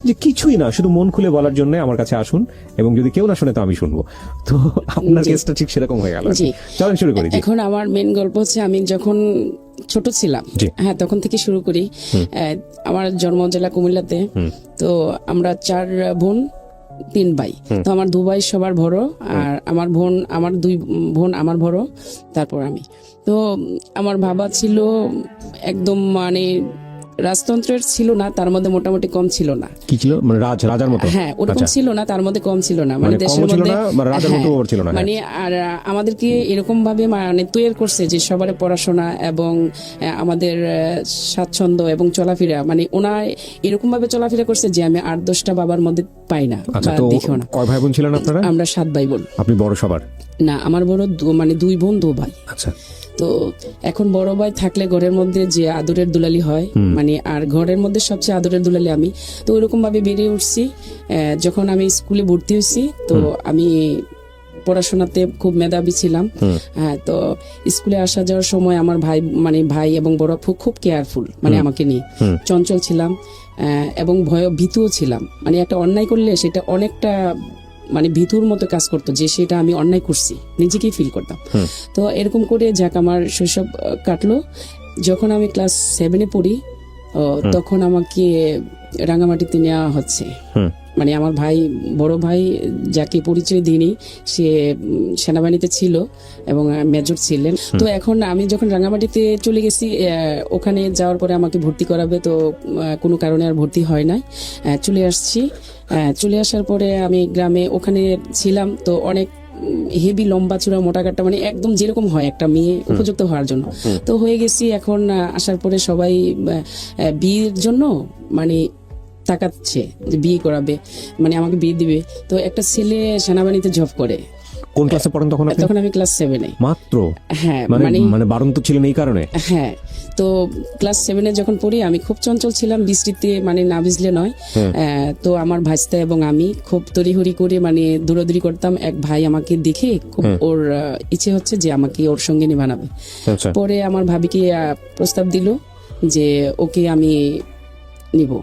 যে কিছুই না, শুধু মন খুলে বলার জন্য আমার কাছে আসুন, এবং যদি কেউ না শুনে তো আমি শুনবো। তো আপনার কেসটা ঠিক সেরকম হয়ে গেল। চলেন শুরু করি। এখন আমার মেন গল্প হচ্ছে, আমি যখন ছোট ছিলাম, হ্যাঁ, তখন থেকে শুরু করি। আমার জন্ম জেলা কুমিল্লাতে। তো আমরা 4 বোন 3 ভাই। তো আমার 2 ভাই সবার বড়, আর আমার 2 বোন আমার বড়, তারপর আমি। তো আমার বাবা ছিল একদম মানে রাজতন্ত্রের ছিল না, তার মধ্যে মোটামুটি কম ছিল না। কি ছিল মানে রাজার মতো? হ্যাঁ, ওরকম ছিল না, তার মধ্যে কম ছিল না, মানে দেশের মধ্যে রাজার মতো ছিল না। মানে আর আমাদেরকে এরকম ভাবে মানে তৈরি করছে যে সবার পড়াশোনা এবং আমাদের স্বাচ্ছন্দ্য এবং চলাফেরা, মানে ওনার এরকম ভাবে চলাফেরা করছে যে আমি 8-10টা বাবার মধ্যে পাই না। দেখো না, কয় ভাই বোন ছিলেন আপনারা? আমরা 7 ভাই বোন। আপনি বড় সবার? না, আমার বড় মানে 2 বোন 2 ভাই। আচ্ছা। তো এখন বড় ভাই থাকলে ঘরের মধ্যে যে আদরের দুলালি হয়, মানে আর ঘরের মধ্যে সবচেয়ে আদরের দুলালি আমি। তো ওইরকম ভাবে বেড়ে উঠছি। যখন আমি স্কুলে ভর্তি হয়েছি, তো আমি পড়াশোনাতে খুব মেধাবী ছিলাম। হ্যাঁ, তো স্কুলে আসা যাওয়ার সময় আমার ভাই এবং বড় খুব কেয়ারফুল, মানে আমাকে নিয়ে। চঞ্চল ছিলাম এবং ভীতুও ছিলাম। মানে একটা অন্যায় করলে সেটা অনেকটা মানে ভীতুর মতো কাজ করতো, যে সেটা আমি অন্যায় করছি নিজেকেই ফিল করতাম। তো এরকম করে যাক আমার শৈশব কাটলো। যখন আমি ক্লাস 7-এ পড়ি, তখন আমাকে রাঙামাটিতে নেওয়া হচ্ছে। মানে আমার বড় ভাই যাকে পরিচয় দিইনি, সে সেনাবাহিনীতে ছিল এবং মেজর ছিলেন। তো এখন আমি যখন রাঙামাটিতে চলে গেছি, ওখানে যাওয়ার পরে আমাকে ভর্তি করাবে, তো কোনো কারণে আর ভর্তি হয় নাই, চলে আসছি। চলে আসার পরে আমি গ্রামে ওখানে ছিলাম, তো অনেক হেভি লম্বা চূড়া মোটা কাটা, মানে একদম যেরকম হয় একটা মেয়ে উপযুক্ত হওয়ার জন্য, তো হয়ে গেছি। এখন আসার পরে সবাই বিয়ের জন্য মানে তাকাচ্ছে যে বিয়ে করাবে, মানে আমাকে বিয়ে দিবে। তো একটা ছেলে সেনাবাহিনীতে জব করে। কোন ক্লাসে পড়েন তখন আপনি? তখন আমি ক্লাস 7-এ মাত্র। হ্যাঁ, মানে বারণ তো ছিলেন এই কারণে। হ্যাঁ, তো ক্লাস 7-এ যখন পড়ি, আমি খুব চঞ্চল ছিলাম, বৃষ্টিতে মানে না ভিজলে নয়। তো আমার ভাইস্তা এবং আমি খুব তড়িহড়ি করে মানে দৌড়াদৌড়ি করতাম। এক ভাই আমাকে দেখে খুব ওর ইচ্ছে হচ্ছে যে আমাকে ওর সঙ্গে নিয়ে বানাবে। পরে আমার ভাবিকে প্রস্তাব দিল যে ওকে আমি নিব।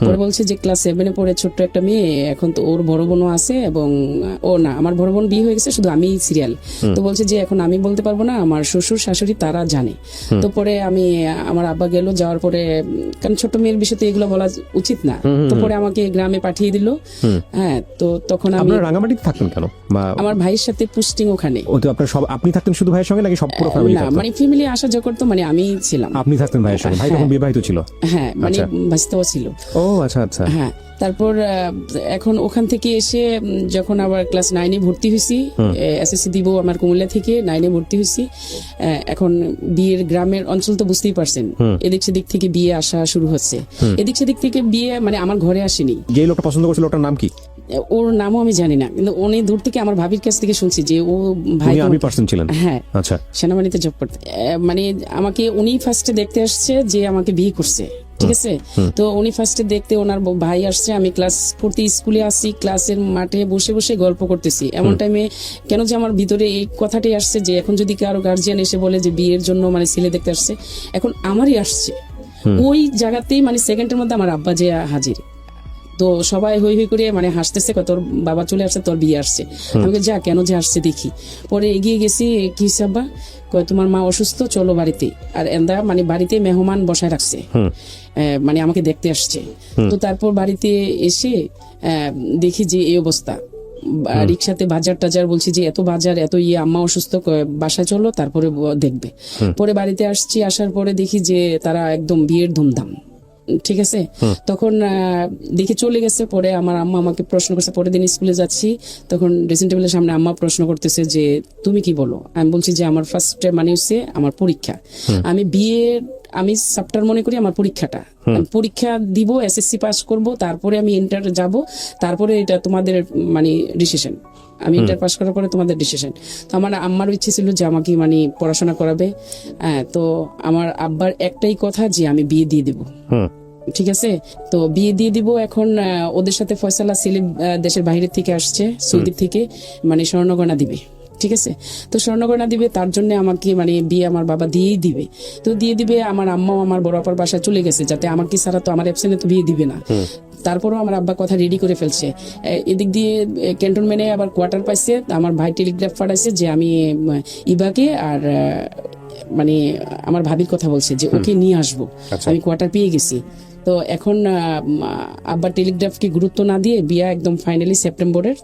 পরে বলছে যে ক্লাস 7-এ পড়ে ছোট্ট একটা মেয়ে, এখন তো ওর বড় বোনও আছে, এবং আমার বড় বোন বিয়ে হয়ে গেছে, শুধু আমি সিরিয়াল। তো বলছে যে এখন আমি বলতে পারবো না, আমার শ্বশুর শাশুড়ি তারা জানে। তো পরে আমার আব্বা গেল, যাওয়ার পরে, কারণ ছোট মেয়ের বিষয়ে এগুলো বলা উচিত না, তো পরে আমাকে গ্রামে পাঠিয়ে দিল। হ্যাঁ, তো তখন আমি রাঙামাটিতে থাকতেন কেন? আমার ভাইয়ের সাথে পোস্টিং ওখানে। আপনি থাকতেন শুধু ভাইয়ের সঙ্গে নাকি সব পুরো ফ্যামিলি? না, মানে ফ্যামিলি আসা যাওয়া করতো, মানে আমি ছিলাম। আপনি থাকতেন ভাইয়ের সঙ্গে? ভাই তখন বিবাহিত ছিল? হ্যাঁ, মানে ভাইস্তাও ছিল। ও আচ্ছা আচ্ছা। হ্যাঁ, তারপর এখন ওখান থেকে এসে যখন আবার ক্লাস 9-এ ভর্তি হয়েছি, এসএসসি দিব আমার কুমিল্লা থেকে, 9-এ ভর্তি হয়েছি। এখন বিয়ের গ্রামের অঞ্চল তো বুঝতেই পারছেন, এদিক সেদিক থেকে বিয়ে আসা শুরু হচ্ছে। এদিক সেদিক থেকে বিয়ে মানে আমার ঘরে আসেনি। যে লোকটা পছন্দ করছিল ওটার নাম কি? ওর নামও আমি জানি না, কিন্তু অনেক দূর থেকে আমার ভাবির কাছ থেকে শুনছি যে ও ভাই আমি পার্সন ছিলেন। হ্যাঁ, আচ্ছা, সেনাবাহিনীতে জব করতে। মানে আমাকে উনি ফার্স্টে দেখতে আসছে যে আমাকে বিয়ে করছে, ঠিক আছে। তো উনি ফার্স্টে দেখতে, ওনার ভাই আসছে, আমি ক্লাস পড়তে স্কুলে আসি, ক্লাসের মাঠে বসে বসে গল্প করতেছি। এমন টাইমে কেন যে আমার ভিতরে এই কথাটাই আসছে যে এখন যদি কারো গার্জিয়ান এসে বলে যে বিয়ের জন্য মানে ছেলে দেখতে আসছে, এখন আমারই আসছে। ওই জায়গাতেই মানে সেকেন্ডের মধ্যে আমার আব্বা যে হাজির। তো সবাই হই হই করে মানে হাসতেছে, তোর বাবা চলে আসছে, তোর বিয়ে আসছে। আমাকে যা কেন যে আসছে দেখি। পরে এগিয়ে গেছি, কি হিসাবা কয় তোমার মা অসুস্থ, চলো বাড়িতে। আর এন্দা মানে বাড়িতে মেহমান বসায় রাখছে, মানে আমাকে দেখতে আসছে। তো তারপর বাড়িতে এসে দেখি যে এই অবস্থা। রিক্সাতে বাজার টাজার, বলছি যে এত বাজার এত আম্মা অসুস্থ, বাসায় চলো, তারপরে দেখবে। পরে বাড়িতে আসছি, আসার পরে দেখি যে তারা একদম বিয়ের ধুমধাম, ঠিক আছে। তখন দেখে চলে গেছে। পরে আমার আম্মা আমাকে প্রশ্ন করছে, পরের দিন স্কুলে যাচ্ছি, তখন ড্রেসিং টেবিলের সামনে আম্মা প্রশ্ন করতেছে যে তুমি কি বলো। আমি বলছি যে আমার ফার্স্ট মানে হচ্ছে আমার পরীক্ষা, আমি সাপ্টার মনে করি আমার পরীক্ষাটা, পরীক্ষা দিব, এসএসসি পাস করব, তারপরে আমি ইন্টার যাব, তারপরে এটা তোমাদের মানে ডিসিশন। আমি ইন্টার পাস করার পরে তোমাদের ডিসিশন। তো আমার আম্মার ইচ্ছে ছিল যে আমাকে মানে পড়াশোনা করাবে। তো আমার আব্বার একটাই কথা যে আমি বিয়ে দিয়ে দিব, ঠিক আছে। তো বিয়ে দিয়ে দিব। এখন ওদের সাথে ফয়সালা সেলিম দেশের বাইরে থেকে আসছে, সৌদি থেকে, মানে স্বর্ণগয়না দিবে। ঠিক আছে। তো স্বর্ণগয়না দিবে, তার জন্য আমাকে মানে বিয়ে আমার বাবা দিয়েই দিবে। তো দিয়ে দিবে, আমার আম্মাও আমার বড় আপার বাসায় চলে গেছে, যাতে আমাকে ছাড়া তো আমার অ্যাবসেন্টে তো বিয়ে দিবে না। তারপরেও আমার আব্বা কথা রেডি করে ফেলছে। এদিক দিয়ে ক্যান্টনমেন্টে আবার কোয়ার্টার পাইছে, আমার ভাই টেলিগ্রাফ পাঠাইছে যে আমি ইবাকে আর মানে আমার ভাবির কথা বলছে যে ওকে নিয়ে আসবো। আমি কোয়ার্টার পেয়ে গেছি। তো এখন আব্বা টেলিগ্রাফকে গুরুত্ব না দিয়ে বিয়া একদম ফাইনালি সেপ্টেম্বরের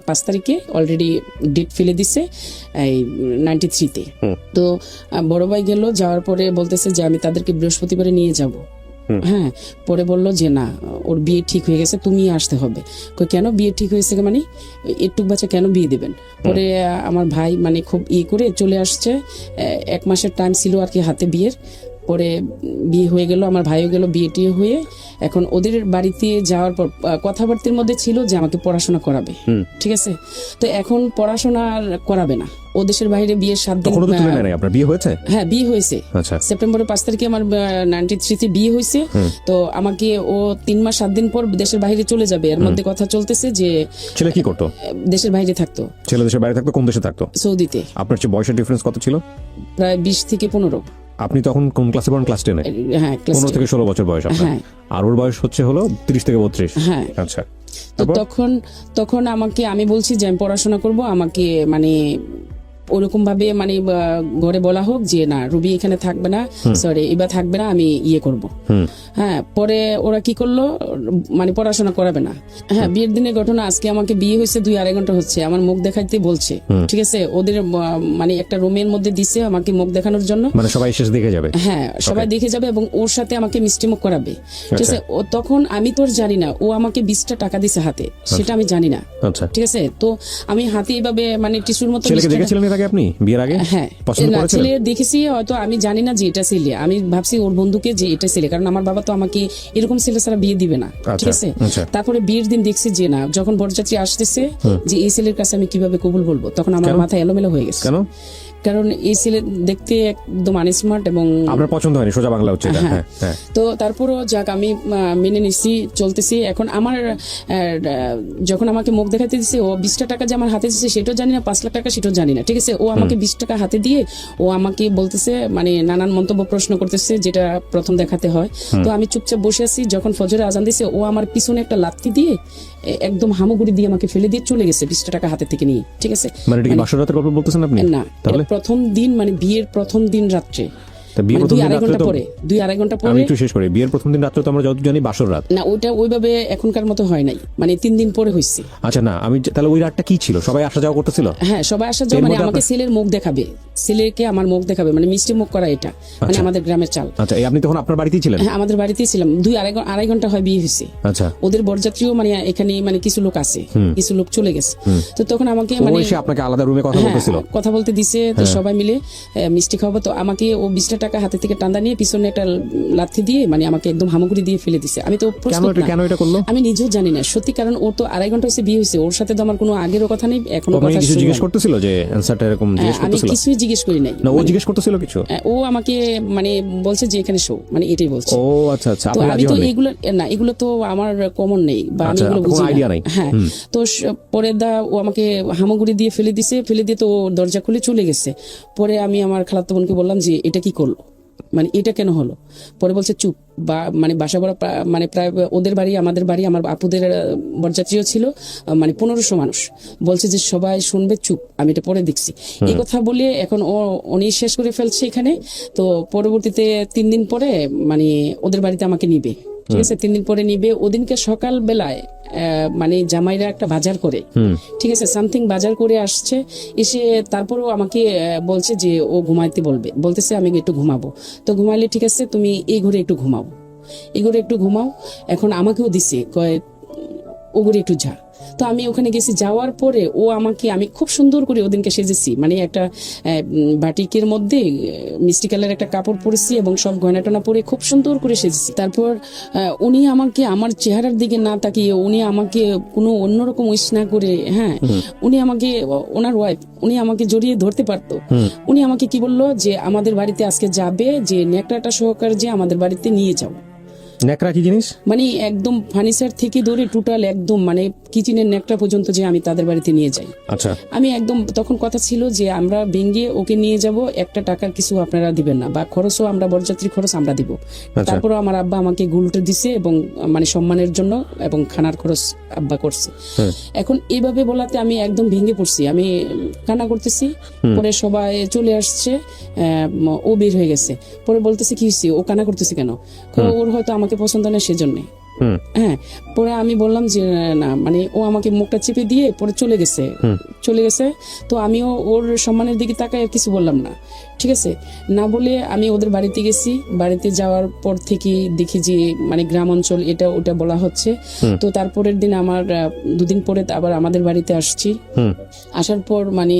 5 তারিখে অলরেডি ডেট ফেলে দিছে এই 93-তে। তো বড় ভাই গেল, যাওয়ার পরে বলতেছে যে আমি তাদেরকে বৃহস্পতিবারে নিয়ে যাব। হ্যাঁ, পরে বললো যে না, ওর বিয়ে ঠিক হয়ে গেছে, তুমি আসতে হবে। কেন বিয়ে ঠিক হয়েছে মানে একটু বাচ্চা কেন বিয়ে দিবেন? পরে আমার ভাই মানে খুব করে চলে আসছে। 1 মাসের টাইম ছিল আর কি হাতে বিয়ের। পরে বিয়ে হয়ে গেল, আমার ভাইও গেল বিয়ে টিয়ে হয়ে। এখন ওদের বাড়িতে যাওয়ার পর কথাবার্তার মধ্যে ছিল যে আমাকে পড়াশোনা করাবে, ঠিক আছে। তো এখন পড়াশোনা আর করাবে না, ও দেশের বাইরে বিয়ের 7 দিন। আপনার বিয়ে হয়েছে? হ্যাঁ, বিয়ে হয়েছে। সেপ্টেম্বরের 5 তারিখে আমার 93-তে বিয়ে হয়েছে। তো আমাকে ও 3 মাস 7 দিন পর দেশের বাইরে চলে যাবে। এর মধ্যে কথা চলতেছে যে ছেলে কি করতো? দেশের বাইরে থাকতো। ছেলে দেশের বাইরে থাকতো? কোন দেশে থাকতো? সৌদিতে। আপনার চেয়ে বয়সের ডিফারেন্স কত ছিল? প্রায় 20 থেকে 15। আপনি তখন কোন ক্লাসে পড়েন? ক্লাস 10-এ? হ্যাঁ, 15 থেকে 16 বছর বয়স আপনার। আর ওর বয়স হলো 30 থেকে 32। হ্যাঁ, আচ্ছা। তো তখন আমি বলছি যে আমি পড়াশোনা করব, আমাকে মানে ওরকম ভাবে মানে ঘরে বলা হোক যে না, রুবি এখানে থাকবে না, সরি এবার থাকবে না, আমি করব। হ্যাঁ, পরে ওরা কি করলো, মানে পড়াশোনা করাবে না। হ্যাঁ, বিয়ের দিনের ঘটনা। আজকে আমাকে বিয়ে হয়েছে 2-2.5 ঘন্টা হচ্ছে, আমার মুখ দেখাইতে বলছে, ঠিক আছে। ওদের মানে একটা রুমের মধ্যে দিছে আমাকে মুখ দেখানোর জন্য, মানে সবাই শেষ দেখে যাবে। হ্যাঁ, সবাই দেখে যাবে এবং ওর সাথে আমাকে মিষ্টি মুখ করাবে, ঠিক আছে। ও তখন আমি তোর জানি না, ও আমাকে 20টা টাকা দিছে হাতে, সেটা আমি জানি না, ঠিক আছে। তো আমি হাতে এইভাবে মানে টিস্যুর মতো আপনি বিয়ের আগে? হ্যাঁ, ছেলে দেখেছি, হয়তো আমি জানি না যে এটা ছেলে। আমি ভাবছি ওর বন্ধুকে যে এটা ছেলে, কারণ আমার বাবা তো আমাকে এরকম ছেলে ছাড়া বিয়ে দিবে না, ঠিক আছে। তারপরে বিয়ের দিন দেখছি যে না, যখন বরযাত্রী আসতেছে যে এই ছেলের কাছে আমি কিভাবে কবুল বলবো, তখন আমার মাথা এলোমেলো হয়ে গেছে। কেন? কারণ এই ছেলে দেখতে একদম আনস্মার্ট এবং আপনার পছন্দ হয়নি, সোজা বাংলা হচ্ছে। তো তারপরও যাক, আমি মেনে নিচ্ছি, চলতেছি। এখন আমার যখন আমাকে মুখ দেখাতে দিছে, ও 20টা টাকা যে আমার হাতে দিচ্ছে সেটাও জানি না, 5 লাখ টাকা সেটাও জানি না, ঠিক আছে। ও আমাকে 20 টাকা হাতে দিয়ে ও আমাকে বলতেছে, মানে নানান মন্তব্য প্রশ্ন করতেছে, যেটা প্রথম দেখাতে হয়। তো আমি চুপচাপ বসে আছি। যখন ফজরে আজান দিছে, ও আমার পিছনে একটা লাথি দিয়ে একদম হামাগুড়ি দিয়ে আমাকে ফেলে দিয়ে চলে গেছে 20টা টাকা হাতে থেকে নিয়ে, ঠিক আছে। মানে বাসর রাতের গল্প বলতেছেন আপনি? না, প্রথম দিন, মানে বিয়ের প্রথম দিন রাত্রে। 2-2.5 ঘন্টা পরে আমি একটু শেষ করি। বিয়ের প্রথম দিন রাত্রে তো আমরা যতটুকু জানি বাসর রাত না, ওইটা ওইভাবে এখনকার মতো হয় নাই, মানে 3 দিন পরে হয়েছে। আচ্ছা, না আমি তাহলে ওই রাতটা কি ছিল? সবাই আসা যাওয়া করতেছিল? হ্যাঁ, সবাই আসা যাওয়া, মানে আমাকে ছেলের মুখ দেখাবে, ছেলেকে আমার মুখ দেখাবে, মানে মিষ্টি মুখ করা, এটা মানে আমাদের গ্রামের চাল। আচ্ছা, আপনি তখন আপনার বাড়িতেই ছিলেন? হ্যাঁ, আমাদের বাড়িতেই ছিলাম। 2-2.5 ঘন্টা হয় বিয়ে হয়েছে। আচ্ছা, ওদের বরযাত্রীও মানে এখানে মানে কিছু লোক আছে, কিছু লোক চলে গেছে। তো তখন আমাকে মানে আপনাকে আলাদা রুমে কথা বলতে দিছে। তো সবাই মিলে মিষ্টি খাওয়াবো। তো আমাকে ও 20টা টাকা হাতে থেকে টান্দা নিয়ে পিছনে একটা লাথি দিয়ে মানে আমাকে একদম হামাগুড়ি দিয়ে ফেলে দিছে। আমি তো কেন এটা করলো আমি নিজেও জানি না সত্যি, কারণ ওর তো 2.5 ঘন্টা হচ্ছে বিয়ে হয়েছে, ওর সাথে তো আমার কোনো আগেরও কথা নেই, এখনো কথা কিছু জিজ্ঞেস করতেছিল যে অ্যানসারটা এরকম জিজ্ঞেস করতেছিল? আমি কিছুই জিজ্ঞেস করি নাই। না, ও জিজ্ঞেস করতেছিল কিছু? ও আমাকে মানে বলছে যে এখানে শো, মানে এটাই বলছে। ও আচ্ছা আচ্ছা, আমি তো এগুলো তো আমার কমন নেই বা আমি এগুলো বুঝি না। হ্যাঁ, তো পরে ও আমাকে হামাগুড়ি দিয়ে ফেলে দিয়ে তো দরজা খুলে চলে গেছে। পরে আমি আমার খালাতো বোনকে বললাম যে এটা কি করলো, মানে এটা কেন হলো? পরে বলছে চুপ, বা মানে বাসা বড় মানে প্রায় ওদের বাড়ি আমাদের বাড়ি, আমার আপুদের বরযাত্রীও ছিল, মানে 1500 মানুষ। বলছে যে সবাই শুনবে, চুপ, আমি এটা পরে দেখছি। এই কথা বলে এখন উনি শেষ করে ফেলছে এখানে। তো পরবর্তীতে 3 দিন পরে মানে ওদের বাড়িতে আমাকে নিবে, ঠিক আছে। 3 দিন পরে নিবে। ওদিনকে সকাল বেলায় মানে জামাইরা একটা বাজার করে, ঠিক আছে, সামথিং বাজার করে আসছে। এসে তারপরও আমাকে বলছে যে ও ঘুমাইতে বলতেছে আমি একটু ঘুমাবো। তো ঘুমাইলে ঠিক আছে, তুমি এই ঘরে একটু ঘুমাও। এখন আমাকেও দিছে, কয় ও ঘরে একটু যা। তো আমি ওখানে গেছি। যাওয়ার পরে আমি খুব সুন্দর করে ওদিনকে সেজেছি, মানে একটা বাটিকের মধ্যে মিষ্টি কালার একটা কাপড় পরেছি এবং সব গয়না টনা পরে খুব সুন্দর করে সেজেছি। তারপর উনি আমাকে আমার চেহারার দিকে না তাকিয়ে, উনি আমাকে কোনো অন্যরকম উইশ না করে, হ্যাঁ, উনি আমাকে, ওনার ওয়াইফ, উনি আমাকে জড়িয়ে ধরতে পারতো। উনি আমাকে কি বললো যে আমাদের বাড়িতে আজকে যাবে, যে নেকড়াটা সহকারে যে আমাদের বাড়িতে নিয়ে যাও। ন্যাকড়া কি জিনিস? মানে একদম ফার্নিচার থেকে ধরে টোটাল একদম মানে কিচেনের ন্যাকড়া পর্যন্ত যে আমি তাদের বাড়িতে নিয়ে যাই। আচ্ছা, আমি একদম তখন কথা ছিল যে আমরা ভেঙে ওকে নিয়ে যাব, একটা টাকার কিছু আপনারা দিবেন না, বা খরচও আমরা বরযাত্রী খরচ আমরা দিব। তারপরেও আমার আব্বা আমাকে গুলটে দিছে এবং মানে সম্মানের জন্য এবং খানার খরচ আব্বা করছে। এখন এইভাবে বলাতে আমি একদম ভেঙে পড়ছি, আমি কান্না করতেছি। পরে সবাই চলে আসছে, ও বের হয়ে গেছে। পরে বলতেছে কি হয়েছে, ও কান্না করতেছে কেন? ওর হয়তো আমাকে পছন্দ না সেজন্য। হ্যাঁ, পরে আমি বললাম যে না, মানে ও আমাকে মুখটা চেপে দিয়ে পরে চলে গেছে। তো আমিও ওর সম্মানের দিকে তাকায় আর কিছু বললাম না, ঠিক আছে না বলে আমি ওদের বাড়িতে গেছি। বাড়িতে যাওয়ার পর থেকে দেখি যে মানে গ্রাম অঞ্চল এটা ওটা বলা হচ্ছে। তো তারপরের দিন আমার 2 দিন পরে আবার আমাদের বাড়িতে আসছি। আসার পর মানে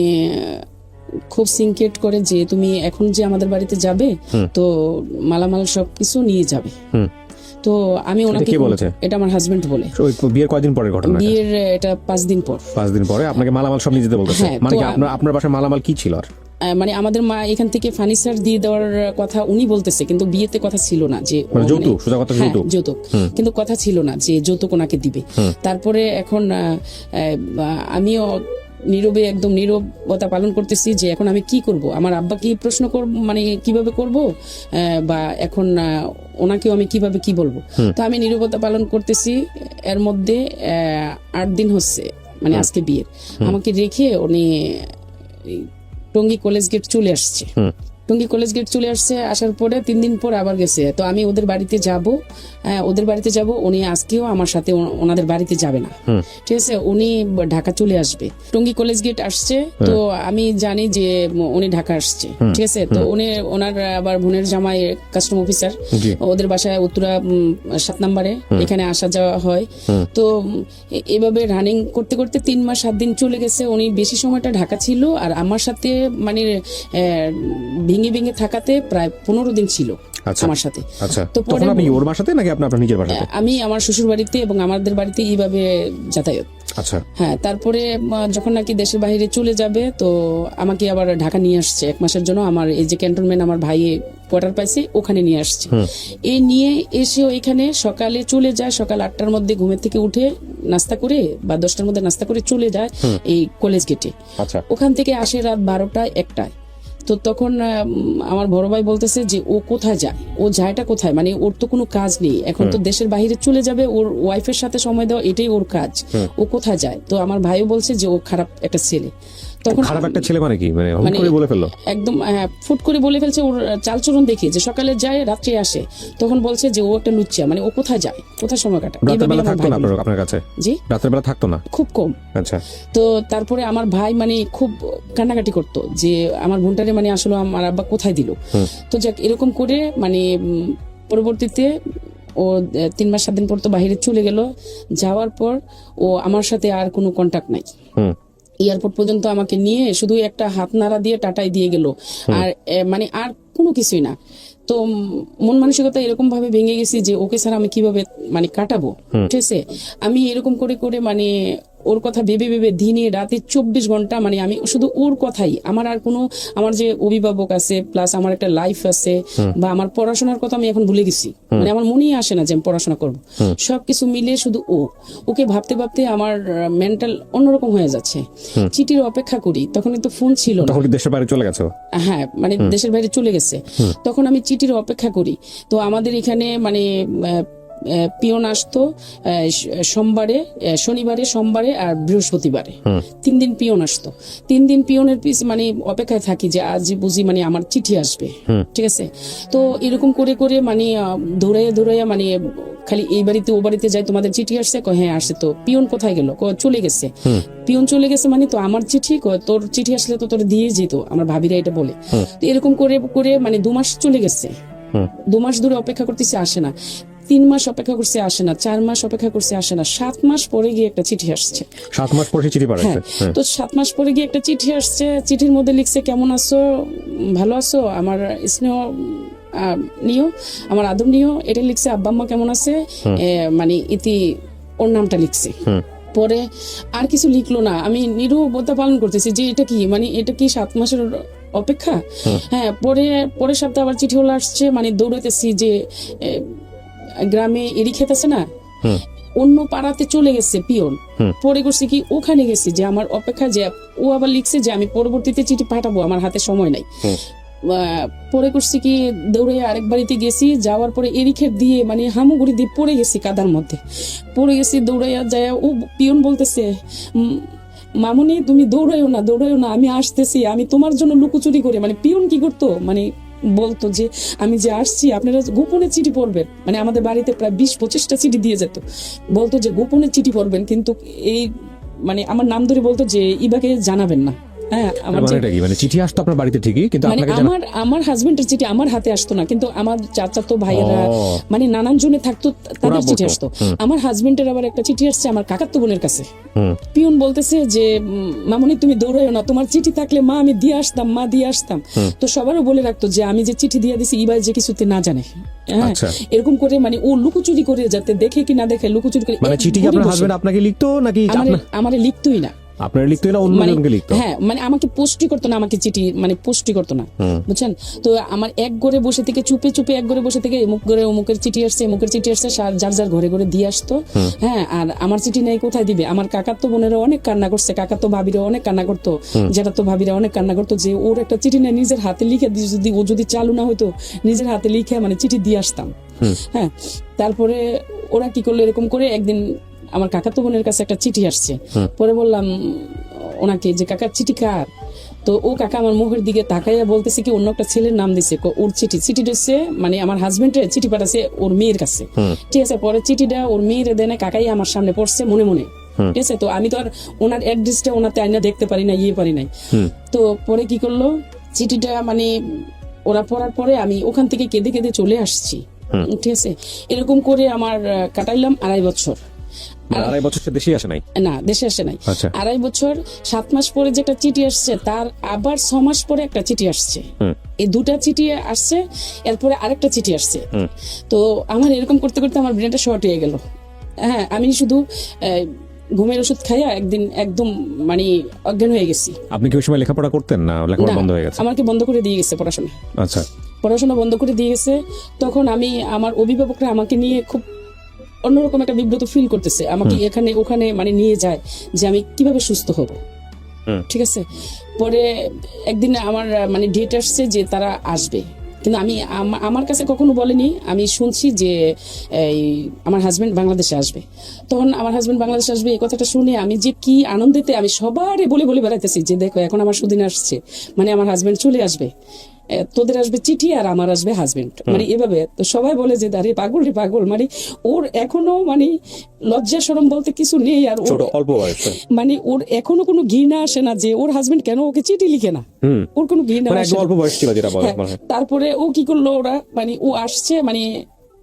খুব সিনক্রেট করে যে তুমি এখন যে আমাদের বাড়িতে যাবে তো মালামাল সবকিছু নিয়ে যাবে। তো আমি ওনাকে, এটা আমার হাজবেন্ড বলে। বিয়ের কয়দিন পরের ঘটনা? বিয়ের এটা 5 দিন পর। 5 দিন পরে আপনাকে মালামাল সব নিয়ে যেতে বলতেছে? মানে কি আপনার বাসায় মালামাল কি ছিল? আর মানে আমাদের মা এখান থেকে ফার্নিচার দিয়ে দেওয়ার কথা উনি বলতেছে, কিন্তু বিয়েতে কথা ছিল না যে যৌতুক, সোজা কথা যৌতুক, কিন্তু কথা ছিল না যে যৌতুক ওনাকে দিবে। তারপরে এখন আমিও নীরবে একদম নীরবতা পালন করতেছি যে এখন আমি কি করব, আমার আব্বা কি প্রশ্ন করব, মানে কিভাবে করব, বা এখন ওনাকেও আমি কিভাবে কি বলবো। তো আমি নীরবতা পালন করতেছি। এর মধ্যে 8 দিন হচ্ছে মানে আজকে বিয়ের, আমাকে রেখে উনি টঙ্গী কলেজ গেট চলে আসছে। টঙ্গী কলেজ গেট চলে আসছে, আসার পরে 3 দিন পর আবার গেছে। তো আমি ওদের বাড়িতে যাব, উনি আজকেও আমার সাথে ওনাদের বাড়িতে যাবে না, ঠিক আছে, উনি ঢাকা চলে আসবে। টঙ্গী কলেজ গেট আসছে, তো আমি জানি যে উনি ঢাকা আসছে, ঠিক আছে। তো উনি ওনার আবার বোনের জামাই কাস্টম অফিসার, ওদের বাসায় উত্তরা 7 নম্বরে, এখানে আসা যাওয়া হয়। তো এভাবে রানিং করতে করতে 3 মাস 7 দিন চলে গেছে। উনি বেশি সময়টা ঢাকা ছিল, আর আমার সাথে মানে ভেঙে থাকাতে প্রায় 15 দিন ছিল আমার সাথে। তো পরে আপনি ওর বাসাতে নাকি আপনার নিজের বাসাতে? আমি আমার শ্বশুর বাড়িতে এবং আমাদের বাড়িতে এইভাবে যাতায়াত। আচ্ছা, হ্যাঁ। তারপরে যখন নাকি দেশের বাইরে চলে যাবে তো আমাকে আবার ঢাকা নিয়ে আসছে 1 মাসের জন্য। আমার এই যে ক্যান্টনমেন্ট আমার ভাই কোয়ার্টার পাইছে, ওখানে নিয়ে আসছে। এই নিয়ে এসে এখানে সকালে চলে যায়, সকাল 8টার মধ্যে ঘুমের থেকে উঠে নাস্তা করে বা 10টার মধ্যে নাস্তা করে চলে যায় এই কলেজ গেটে। ওখান থেকে আসে রাত 12টায় 1টায়। তো তখন আমার বড় ভাই বলতেছে যে ও কোথায় যায়, ও যায়টা কোথায়, মানে ওর তো কোনো কাজ নেই, এখন তো দেশের বাইরে চলে যাবে, ওর ওয়াইফের সাথে সময় দেওয়া এটাই ওর কাজ, ও কোথায় যায়। তো আমার ভাইও বলছে যে ও খারাপ একটা ছেলে। তখন খারাপ একটা ছেলে মানে কি, মানে হুট করে বলে ফেললো, একদম ফুট করে বলে ফেলছে। ওর চালচরণ দেখে যে সকালে যায় রাত্রে আসে, তখন বলছে যে ও একটা লুচ্চা, মানে ও কোথায় যায়, কোথায় সময় কাটায়। আপনার কাছে জি রাতের বেলা থাকতো না, খুব কম। আচ্ছা। তো তারপরে আমার ভাই মানে খুব কান্নাকাটি করতো যে আমার বোনটারে মানে আসলে আমার আব্বা কোথায় দিল। তো যাক, এরকম করে মানে পরবর্তীতে ও 3 মাস 7 দিন পর তো বাইরে চলে গেল। যাওয়ার পর ও আমার সাথে আর কোনো কন্টাক্ট নাই। এয়ারপোর্ট পর্যন্ত আমাকে নিয়ে শুধু একটা হাত নাড়া দিয়ে টাটাই দিয়ে গেল, আর মানে আর কোনো কিছুই না। তো মন মানসিকতা এরকম ভাবে ভেঙে গেছি যে ওকে ছাড়া আমি কিভাবে মানে কাটাবো, ঠিক আছে। আমি এরকম করে করে মানে ওর কথা ভেবে ভেবে দিনে রাতে 24 ঘন্টা মানে আমি শুধু ওর কথাই, আমার আর কোনো, আমার যে অভিভাবক আছে প্লাস আমার একটা লাইফ আছে বা আমার পড়াশোনার কথা আমি এখন ভুলে গেছি, মানে আমার মনেই আসে না যে আমি পড়াশোনা করবো। সবকিছু মিলে শুধু ওকে ভাবতে ভাবতে আমার মেন্টাল অন্যরকম হয়ে যাচ্ছে। চিঠির অপেক্ষা করি, তখন তো ফোন ছিল না, দেশের বাইরে চলে গেছে। হ্যাঁ, মানে দেশের বাইরে চলে গেছে। তখন আমি চিঠির অপেক্ষা করি। তো আমাদের এখানে মানে পিয়ন আসতো সোমবারে, শনিবারে, সোমবারে আর বৃহস্পতিবারে, 3 দিন পিয়ন আসতো। 3 দিন পিয়নের মানে অপেক্ষায় থাকি যে আজ বুঝি মানে আমার চিঠি আসবে, ঠিক আছে। তো এরকম করে করে মানে দৌড়াইয়া মানে খালি এই বাড়িতে ও বাড়িতে যাই, তোমাদের চিঠি আসছে, হ্যাঁ আসছে। তো পিয়ন কোথায় গেল, চলে গেছে। পিয়ন চলে গেছে মানে তো আমার চিঠি, তোর চিঠি আসলে তো তোর দিয়ে যেত, আমার ভাবিরা এটা বলে। তো এরকম করে করে মানে 2 মাস চলে গেছে। 2 মাস ধরে অপেক্ষা করতেছি, আসে না। 3 মাস অপেক্ষা করছে, আসে না। 4 মাস অপেক্ষা করছে, আসে না। 7 মাস পরে গিয়ে একটা চিঠি আসছে। 7 মাস পরে চিঠি পাঠাচ্ছে। তো 7 মাস পরে গিয়ে একটা চিঠি আসছে। চিঠির মধ্যে লিখছে, কেমন আছো, ভালো আছো, আমার স্নেহ নিও, আমার আদর নিও, এটা লিখছে। আব্বা আম্মা কেমন আছে, মানে ইতি ওর নামটা লিখছে। পরে আর কিছু লিখলো না। আমি নীরবতা পালন করতেছি যে এটা কি, মানে এটা কি 7 মাসের অপেক্ষা। হ্যাঁ, পরের সপ্তাহে আবার চিঠি হলো আসছে, মানে দৌড়াইতেছি যে গ্রামে এরি ক্ষেত আছে না, অন্য পাড়াতে চলে গেছে পিয়ন, পরে করছে কি ওখানে গেছি যে আমার অপেক্ষা, যে ও আবার লিখছে যে আমি পরবর্তীতে চিঠি পাঠাবো, আমার হাতে সময় নাই। পরে করছি কি দৌড়ে আরেক বাড়িতে গেছি, যাওয়ার পরে এরিখের দিয়ে মানে হামুগুড়ি দিয়ে পড়ে গেছি, কাদার মধ্যে পড়ে গেছি। দৌড়াইয়া যায়, ও পিয়ন বলতেছে মামুনি তুমি দৌড়াইও না, আমি আসতেছি, আমি তোমার জন্য লুকোচুরি করে, মানে পিয়ন কি করতো, মানে বলতো যে আমি যে আসছি আপনারা গোপনে চিঠি পড়বেন, মানে আমাদের বাড়িতে প্রায় 20-25টা চিঠি দিয়ে যেত, বলতো যে গোপনে চিঠি পড়বেন, কিন্তু এই মানে আমার নাম ধরে বলতো যে ইবাকে জানাবেন না। হ্যাঁ, আমার মানে চিঠি আসতো আপনার বাড়িতে ঠিকই, কিন্তু মানে আমার হাজবেন্ডের চিঠি আমার হাতে আসতো না, কিন্তু আমার চাচাতো ভাইয়েরা মানে নানান জনে থাকতো, তাদের চিঠি আসতো। আমার হাজবেন্ডের আবার একটা চিঠি আসছে আমার কাকাতো বোনের কাছে। পিয়ন বলতেছে যে মামুনি তুমি দৌড়াইও না, তোমার চিঠি থাকলে মা আমি দিয়ে আসতাম। তো সবারও বলে রাখতো যে আমি যে চিঠি দিয়ে দিছি ইবাই যে কিছুতে না জানে। হ্যাঁ, এরকম করে মানে ও লুকোচুরি করে, যাতে দেখে কি না দেখে লুকোচুরি করে। মানে চিঠি আপনার হাজবেন্ড আপনাকে লিখতো নাকি আমারে লিখতোই না, আপনার লিখতো না অন্যজনকে লিখতো? হ্যাঁ, মানে আমাকে পোস্টই করতো না, আমাকে চিঠি মানে পোস্টই করতো না, বুঝছেন? তো আমার এক ঘরে বসে থেকে চুপে এক ঘরে বসে থেকে অমুক ঘরে অমুকের চিঠি আসছে যার যার ঘরে ঘরে দিয়ে আসতো। হ্যাঁ, আর আমার চিঠি নেই কোথায় দিবে? আমার কাকাতো বোনেরা অনেক কান্না করছে, কাকাতো ভাবিরা অনেক কান্না করতো, জ্যাঠাতো ভাবিরা অনেক কান্না করতো যে ওর একটা চিঠি নেই, নিজের হাতে লিখে যদি ও যদি চালু না হতো নিজের হাতে লিখে মানে চিঠি দিয়ে আসতাম। হ্যাঁ, তারপরে ওরা কি করলো, এরকম করে একদিন আমার কাকাতো বোনের কাছে একটা চিঠি আসছে। পরে বললাম ওনাকে যে কাকার চিঠি কার? তো ও কাকা আমার মুখের দিকে তাকাইয়া বলতেছে কি অন্য একটা ছেলের নাম দিছে, ওর চিঠি দিচ্ছে, মানে আমার হাজবেন্ডের চিঠি পাঠাচ্ছে ওর মেয়ের কাছে। ঠিক আছে, পরে চিঠিটা ওর মেয়ের দেনে কাকাই আমার সামনে পড়ছে মনে মনে। ঠিক আছে, তো আমি তো আর ওনার অ্যাড্রেসটা ওনাতে আইনা দেখতে পারি না, পারি নাই। তো পরে কি করলো, চিঠিটা মানে ওরা পড়ার পরে আমি ওখান থেকে কেঁদে কেঁদে চলে আসছি। ঠিক আছে, এরকম করে আমার কাটাইলাম 2.5 বছর। 2.5 বছর দেশে আসে নাই? না, দেশে আসে নাই। 2.5 বছর 7 মাস পরে যে একটা চিঠি আসছে, তার আবার 6 মাস পরে একটা চিঠি আসছে। এই দুটা চিঠি আসছে, এরপরে আরেকটা চিঠি আসছে। তো আমার এরকম করতে করতে আমার ব্রেনটা শর্ট হয়ে গেল। হ্যাঁ, আমি শুধু ঘুমের ওষুধ খাইয়া একদিন একদম মানে অজ্ঞান হয়ে গেছি। আপনি কি ওই সময় লেখাপড়া করতেন না? লেখাপড়া বন্ধ হয়ে গেছে? আমাকে বন্ধ করে দিয়ে গেছে পড়াশোনা। আচ্ছা, পড়াশোনা বন্ধ করে দিয়ে গেছে। তখন আমি, আমার অভিভাবকরা আমাকে নিয়ে খুব অন্যরকম একটা বিব্রত ফিল করতেছে, আমাকে এখানে ওখানে মানে নিয়ে যায় যে আমি কিভাবে সুস্থ হব। ঠিক আছে, পরে একদিন আমার মানে ডেট আসছে যে তারা আসবে, কিন্তু আমি আমার কাছে কখনো বলেনি। আমি শুনছি যে আমার হাজবেন্ড বাংলাদেশে আসবে। তখন আমার হাজবেন্ড বাংলাদেশে আসবে এই কথাটা শুনে আমি যে কি আনন্দেতে, আমি সবারই বলে বলে বেড়াইতেছি যে দেখো এখন আমার সুদিন আসছে, মানে আমার হাজবেন্ড চলে আসবে, তোদের আসবে চিঠি আর আমার আসবে হাজবেন্ড, মানে এভাবে। তো সবাই বলে যে দাঁড়িয়ে পাগল রে পাগল, মানে ওর এখনো মানে লজ্জা শরম বলতে কিছু নেই, আর অল্প বয়সে মানে ওর এখনো কোনো ঘৃণা আসে না যে ওর হাজবেন্ড কেন ওকে চিঠি লিখে না, ওর কোনো ঘৃণা আসে না। তারপরে ও কি করলো, ওরা মানে ও আসছে, মানে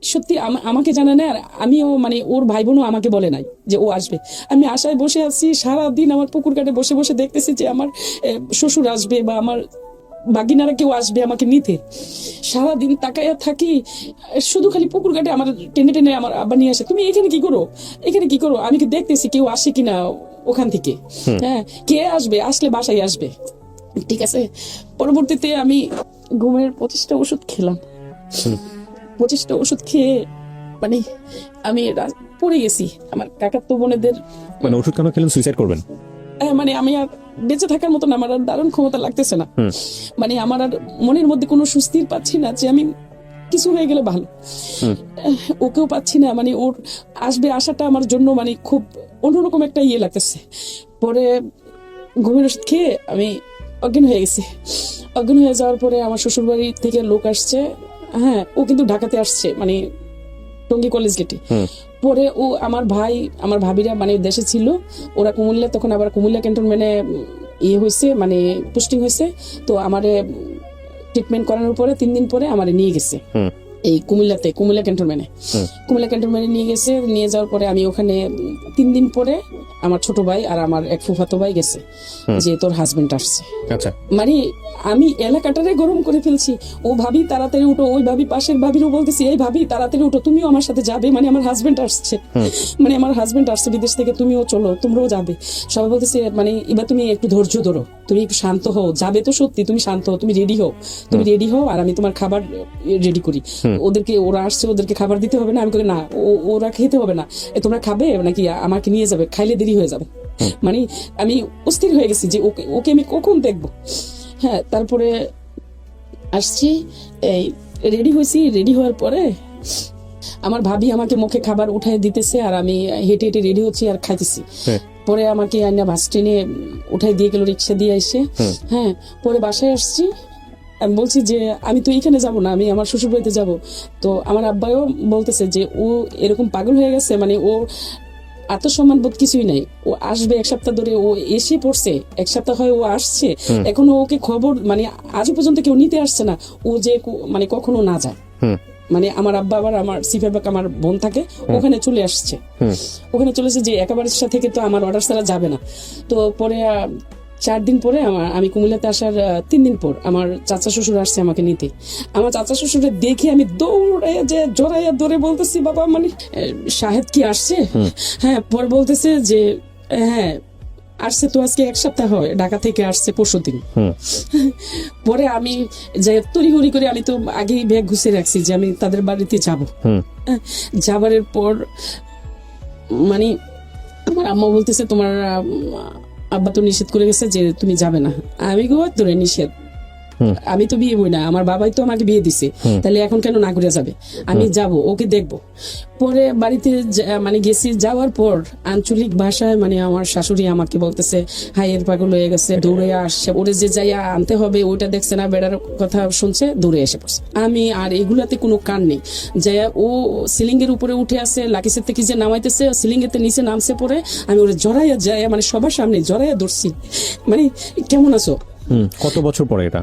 সত্যি আমাকে জানে না, আর আমিও মানে ওর ভাই বোনও আমাকে বলে নাই যে ও আসবে। আমি আশায় বসে আছি, সারাদিন আমার পুকুর ঘাটে বসে বসে দেখতেছি যে আমার শ্বশুর আসবে বা আমার বাগিনারা কেউ আসবে আমাকে নিতে। সারাদিন তাকাইয়া থাকি, শুধু খালি পুকুর ঘাটে আমার টেনে টেনে আমার আব্বা নিয়ে আসে, তুমি এখানে কি করো? আমি কি দেখতেছি কেউ আসে কিনা ওখান থেকে। হ্যাঁ, কে আসবে, আসলে বাসায় আসবে। ঠিক আছে, পরবর্তীতে আমি ঘুমের 25টা ওষুধ খেলাম। 25টা ওষুধ খেয়ে মানে আমি পড়ে গেছি। আমার কাকাতো বোনেদের মানে ওষুধ কেন খেলেন? সুইসাইড করবেন? মানে আমি আর বেঁচে থাকার মতন আমার আর দারুণ ক্ষমতা লাগতেছে না, মানে আমার আর মনের মধ্যে কোনো সুস্থির পাচ্ছি না যে আমি কিছু হয়ে গেলে ভালো। ওকেও পাচ্ছি না, মানে ওর আসবে আশাটা আমার জন্য মানে খুব অন্যরকম একটা ইয়ে লাগতেছে। পরে ঘুমের ওষুধ খেয়ে আমি অজ্ঞান হয়ে গেছি। অজ্ঞান হয়ে যাওয়ার পরে আমার শ্বশুর বাড়ি থেকে লোক আসছে। হ্যাঁ, ও কিন্তু ঢাকাতে আসছে, মানে টঙ্গী কলেজ গেটে। পরে ও আমার ভাই আমার ভাবিরা মানে দেশে ছিল, ওরা কুমিল্লা, তখন আবার কুমিল্লা ক্যান্টনমেন্টে ইয়ে হয়েছে, মানে পোস্টিং হয়েছে। তো আমারে ট্রিটমেন্ট করানোর পরে 3 দিন পরে আমারে নিয়ে গেছে এই কুমিল্লা ক্যান্টনমেন্টে নিয়ে গেছে। নিয়ে যাওয়ার পরে আমি ওখানে 3 দিন পরে আমার ছোট ভাই আর আমার এক ফুফাতো ভাই গেছে যে তোর হাজবেন্ড আসছে। আচ্ছা, মানে আমি এলাকাটারে গরম করে ফেলছি। ও ভাবি তাড়াতাড়ি উঠো, ওই ভাবি পাশের ভাবিরও বলতেছি এই ভাবি তাড়াতাড়ি উঠো, তুমিও আমার সাথে যাবে, মানে আমার হাজবেন্ড আসছে বিদেশ থেকে, তুমিও চলো, তোমরাও যাবে। সবাই বলতেছে মানে এবার তুমি একটু ধৈর্য ধরো, তুমি একটু শান্ত হও, যাবে তো সত্যি, তুমি শান্ত হও, তুমি রেডি হও আর আমি তোমার খাবার রেডি করি। ওদেরকে, ওরা আসছে ওদেরকে খাবার দিতে হবে না? আমি করি না, ওরা খেতে হবে না, তোমরা খাবে নাকি আমাকে নিয়ে যাবে, খাইলে দেরি হয়ে যাবে। মানে আমি অস্থির হয়ে গেছি যে ওকে ওকে আমি কখন দেখবো। হ্যাঁ, তারপরে আসছি, এই রেডি হয়েছি, রেডি হওয়ার পরে আমার ভাবি আমাকে মুখে খাবার উঠাই দিতেছে আর আমি হেঁটে হেঁটে রেডি হচ্ছি আর খাইতেছি। পরে আমাকে আইনা বাস ট্রেনে উঠাই দিয়ে গেল, রিক্সা দিয়ে এসে। হ্যাঁ, পরে বাসায় আসছি, আমি বলছি যে আমি তো এখানে যাব না, আমি আমার শ্বশুর বাড়িতে যাব। তো আমার আব্বাও বলতেছে যে ও এরকম পাগল হয়ে গেছে, মানে ও আত্মসম্মান বোধ কিছুই নাই, ও আসবে এক সপ্তাহ ধরে, ও এসে পড়ছে, এক সপ্তাহ হয় ও আসছে, এখনো ওকে খবর মানে আজও পর্যন্ত কেউ নিতে আসছে না, ও যে মানে কখনো না যায়। মানে আমার আব্বা আবার আমার সিফাবাক আমার বোন থাকে, ওখানে চলে আসছে, ওখানে চলেছে যে একেবারে থেকে তো আমার অর্ডার ছাড়া যাবে না। তো পরে 4 দিন পরে আমি কুমিল্লাতে আসার 3 দিন পর আমার চাচা শ্বশুর আসছে আমাকে নিতে। আমার চাচা শ্বশুরের দেখে আমি দৌড়াইয়া যে জড়াইয়া ধরে বলতেছি, বাবা মানে শাহেদ কি আসছে? হ্যাঁ, পরে বলতেছে যে হ্যাঁ আসছে, তো আজকে 1 সপ্তাহ হয়, ঢাকা থেকে আসছে পরশুদিন। পরে আমি যে তড়িঘড়ি করে, আমি তো আগেই ব্যাগ গুছিয়ে রাখছি যে আমি তাদের বাড়িতে যাব। যাবারের পর মানে আমার আম্মা বলতেছে তোমার আব্বা তো নিষেধ করে গেছে যে তুমি যাবে না। আমি গো তোরে নিষেধ, আমি তো বিয়ে বই না, আমার বাবাই তো আমাকে বিয়ে দিছে, তাহলে এখন কেন না করে যাবে? আমি যাব, ওকে দেখবো। পরে বাড়িতে মানে গেছি, যাওয়ার পর আঞ্চলিক ভাষায় মানে আমার শাশুড়ি আমাকে বলতেছে হাইয়ের পাগল হয়ে গেছে, দৌড়ে আসছে, ওরে যে যাইয়া আনতে হবে ওইটা দেখছে না, বেড়ার কথা শুনছে, দৌড়ে এসে পড়ছে। আমি আর এগুলাতে কোনো কান নেই, যাইয়া ও সিলিং এর উপরে উঠে আসে, লাকিসের থেকে যে নামাইতেছে, সিলিং এর নিচে নামছে, পরে আমি ওরে জড়াইয়া যাইয়া মানে সবার সামনে জড়াইয়া ধরছি, মানে কেমন আছো? কত বছর পরে এটা?